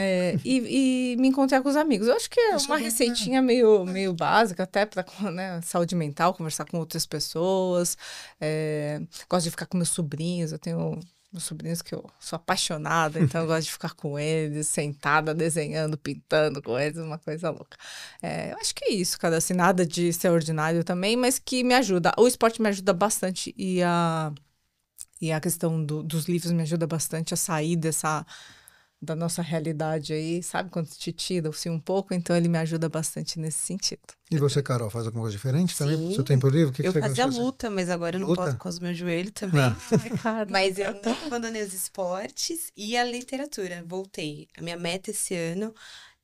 E me encontrar com os amigos. Eu acho que é uma receitinha meio básica, até para, né, saúde mental, conversar com outras pessoas. Gosto de ficar com meus sobrinhos, eu tenho meus sobrinhos que eu sou apaixonada, então eu gosto de ficar com eles, sentada, desenhando, pintando com eles, uma coisa louca. Eu acho que é isso, cara, assim, nada de extraordinário também, mas que me ajuda. O esporte me ajuda bastante e a questão dos livros me ajuda bastante a sair da nossa realidade aí, sabe? Quando te tira assim, um pouco, então ele me ajuda bastante nesse sentido. E você, Carol, faz alguma coisa diferente também? Sim. Seu tempo livre? O que eu você fazia gosta de luta, mas agora eu não Luta? posso por causa do meu joelho também. Cara. Mas eu não abandonei os esportes e a literatura. Voltei. A minha meta esse ano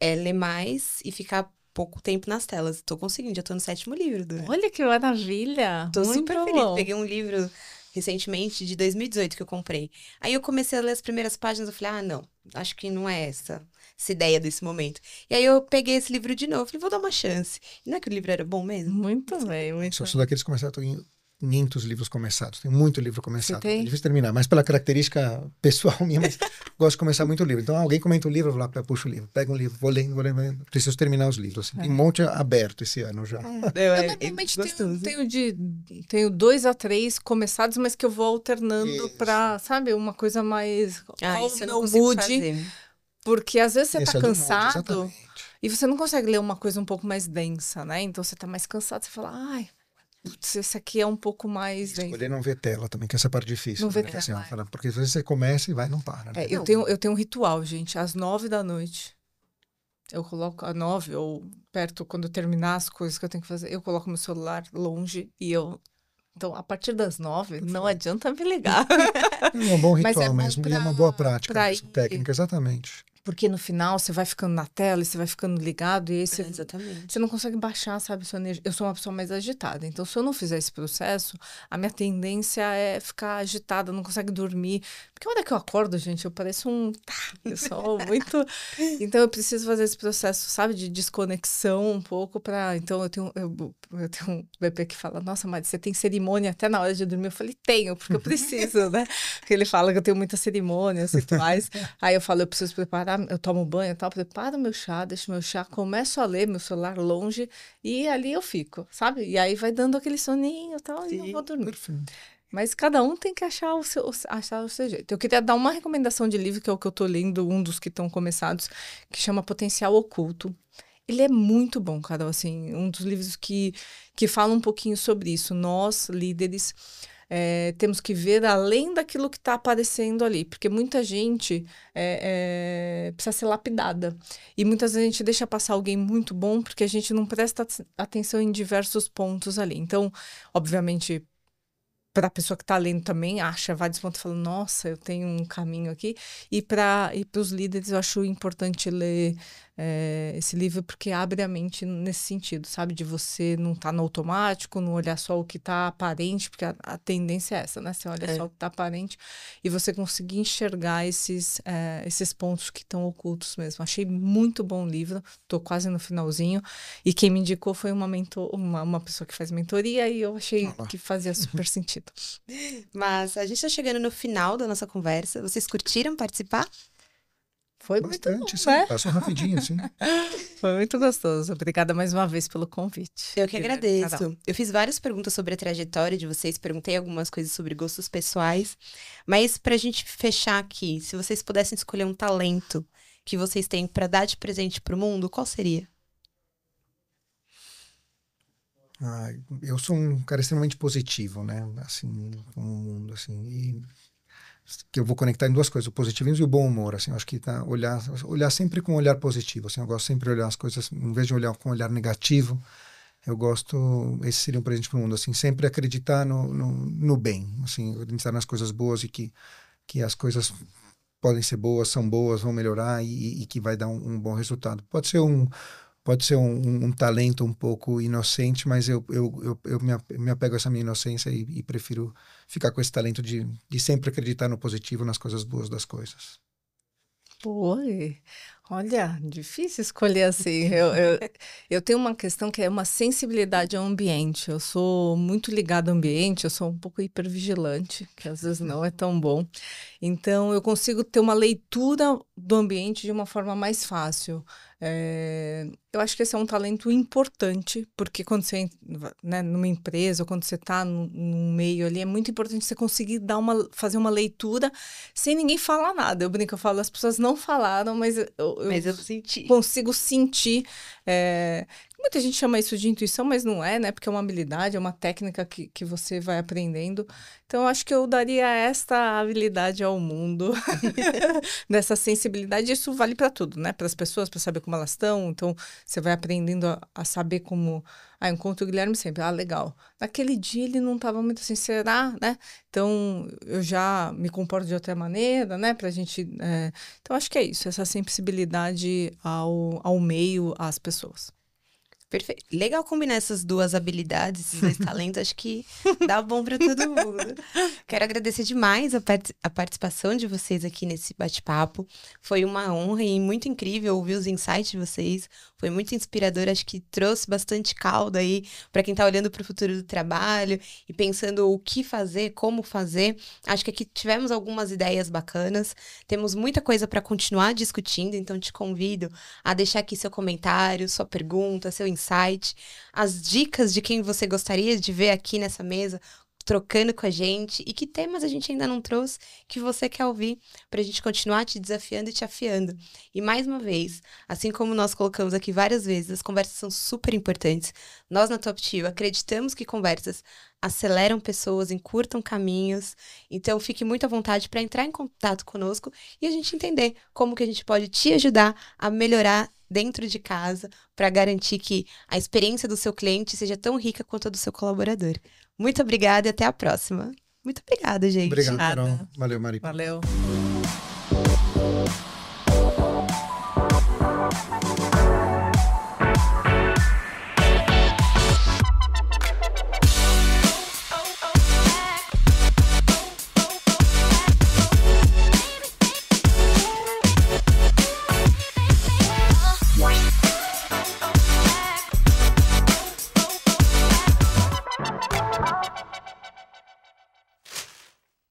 é ler mais e ficar pouco tempo nas telas. Tô conseguindo, já tô no 7º livro. Olha que maravilha! Tô muito super feliz. bom. Peguei um livro recentemente de 2018 que eu comprei. Aí eu comecei a ler as primeiras páginas, eu falei, não, acho que não é essa ideia desse momento. E aí eu peguei esse livro de novo, falei, vou dar uma chance. E não é que o livro era bom mesmo? Muito bem, muito Só bem. sou daqueles que começaram, em 500 livros começados. Tem muito livro começado. tem? É difícil terminar, mas pela característica pessoal minha, mas gosto de começar muito livro. Então, alguém comenta um livro, eu vou lá, puxo o livro, pego um livro, vou lendo. Preciso terminar os livros. Assim. Tem um monte aberto esse ano já. Eu normalmente tenho 2 a 3 começados, mas que eu vou alternando para, sabe, uma coisa mais Isso eu não consigo fazer. Porque às vezes você Esse tá é do mood, cansado exatamente. e você não consegue ler uma coisa um pouco mais densa, né? Então você tá mais cansado, você fala, ai, putz, esse aqui é um pouco mais denso. Escolher não ver tela também, que essa é a parte difícil. Não ver né? tela, Assim, porque às vezes você começa e vai e não para. Né? Eu tenho um ritual, gente, às 9 da noite. Eu coloco às 9 ou perto, quando eu terminar as coisas que eu tenho que fazer, eu coloco meu celular longe e eu... Então, a partir das 9, não adianta me ligar. É um bom Mas ritual é bom mesmo, e é uma boa prática, essa ir- técnica, exatamente. Porque no final você vai ficando na tela e você vai ficando ligado e aí Exatamente. você não consegue baixar, sabe, sua energia. Eu sou uma pessoa mais agitada, então se eu não fizer esse processo, a minha tendência é ficar agitada, não consegue dormir. Porque a hora que eu acordo, gente, eu pareço eu sou muito... Então eu preciso fazer esse processo, sabe, de desconexão um pouco para... Então eu tenho um BP que fala, nossa, Mari, você tem cerimônia até na hora de dormir? Eu falei, tenho, porque eu preciso, né? Porque ele fala que eu tenho muitas cerimônias, rituais. Aí eu falo, eu preciso preparar, eu tomo banho e tal, preparo meu chá, deixo meu chá, começo a ler, meu celular longe, e ali eu fico, sabe? E aí vai dando aquele soninho e tal, e eu vou dormir. Perfeito. Mas cada um tem que achar o seu jeito. Eu queria dar uma recomendação de livro, que é o que eu tô lendo, um dos que estão começados, que chama Potencial Oculto. Ele é muito bom, Carol, assim, um dos livros que fala um pouquinho sobre isso. Nós, líderes, temos que ver além daquilo que está aparecendo ali, porque muita gente precisa ser lapidada. E muitas vezes a gente deixa passar alguém muito bom porque a gente não presta atenção em diversos pontos ali. Então, obviamente, para a pessoa que está lendo também, acha vários pontos, fala, nossa, eu tenho um caminho aqui. E para os líderes, eu acho importante ler esse livro, porque abre a mente nesse sentido, sabe? De você não estar no automático, não olhar só o que está aparente, porque a tendência é essa, né? Você olha só o que está aparente e você conseguir enxergar esses pontos que estão ocultos mesmo. Achei muito bom o livro, estou quase no finalzinho. E quem me indicou foi uma pessoa que faz mentoria e eu achei que fazia super sentido. Mas a gente está chegando no final da nossa conversa. Vocês curtiram participar? Foi bastante, muito bom, sim. né? Passou rapidinho, sim. Foi muito gostoso. Obrigada mais uma vez pelo convite. Eu que agradeço. Eu fiz várias perguntas sobre a trajetória de vocês, perguntei algumas coisas sobre gostos pessoais, mas pra gente fechar aqui, se vocês pudessem escolher um talento que vocês têm pra dar de presente pro mundo, qual seria? Eu sou um cara extremamente positivo, né? Assim, com o mundo, assim, e que eu vou conectar em duas coisas, o positivismo e o bom humor, assim, eu acho que olhar sempre com um olhar positivo, assim, eu gosto sempre de olhar as coisas, em vez de olhar com um olhar negativo, esse seria um presente para o mundo, assim, sempre acreditar no bem, assim, acreditar nas coisas boas e que as coisas podem ser boas, são boas, vão melhorar e que vai dar um bom resultado. Pode ser um talento um pouco inocente, mas eu me apego a essa minha inocência e prefiro ficar com esse talento de sempre acreditar no positivo, nas coisas boas das coisas. Oi, olha, difícil escolher assim. Eu tenho uma questão que é uma sensibilidade ao ambiente. Eu sou muito ligada ao ambiente, eu sou um pouco hipervigilante, que às vezes não é tão bom. Então, eu consigo ter uma leitura do ambiente de uma forma mais fácil. Eu acho que esse é um talento importante, porque quando você, né, numa empresa, ou quando você está num meio ali, é muito importante você conseguir fazer uma leitura sem ninguém falar nada. Eu brinco, eu falo, as pessoas não falaram, mas eu senti. Consigo sentir. Muita gente chama isso de intuição, mas não é, né? Porque é uma habilidade, é uma técnica que você vai aprendendo. Então, eu acho que eu daria esta habilidade ao mundo, dessa sensibilidade. Isso vale para tudo, né? Para as pessoas, para saber como elas estão. Então, você vai aprendendo a saber como... eu encontro o Guilherme sempre. Legal. Naquele dia ele não estava muito assim, será, né? Então, eu já me comporto de outra maneira, né? Pra gente... Então, acho que é isso. Essa sensibilidade ao meio, às pessoas. Perfeito. Legal combinar essas duas habilidades, esses dois talentos, acho que dá bom para todo mundo. Quero agradecer demais a participação de vocês aqui nesse bate-papo. Foi uma honra e muito incrível ouvir os insights de vocês. Foi muito inspirador, acho que trouxe bastante caldo aí para quem está olhando para o futuro do trabalho e pensando o que fazer, como fazer. Acho que aqui tivemos algumas ideias bacanas. Temos muita coisa para continuar discutindo, então te convido a deixar aqui seu comentário, sua pergunta, seu insight, as dicas de quem você gostaria de ver aqui nessa mesa, trocando com a gente, e que temas a gente ainda não trouxe que você quer ouvir, para a gente continuar te desafiando e te afiando. E mais uma vez, assim como nós colocamos aqui várias vezes, as conversas são super importantes. Nós na TopTio acreditamos que conversas aceleram pessoas, encurtam caminhos, então fique muito à vontade para entrar em contato conosco e a gente entender como que a gente pode te ajudar a melhorar dentro de casa para garantir que a experiência do seu cliente seja tão rica quanto a do seu colaborador. Muito obrigada e até a próxima. Muito obrigada, gente. Obrigado, Carol. Valeu, Mari. Valeu.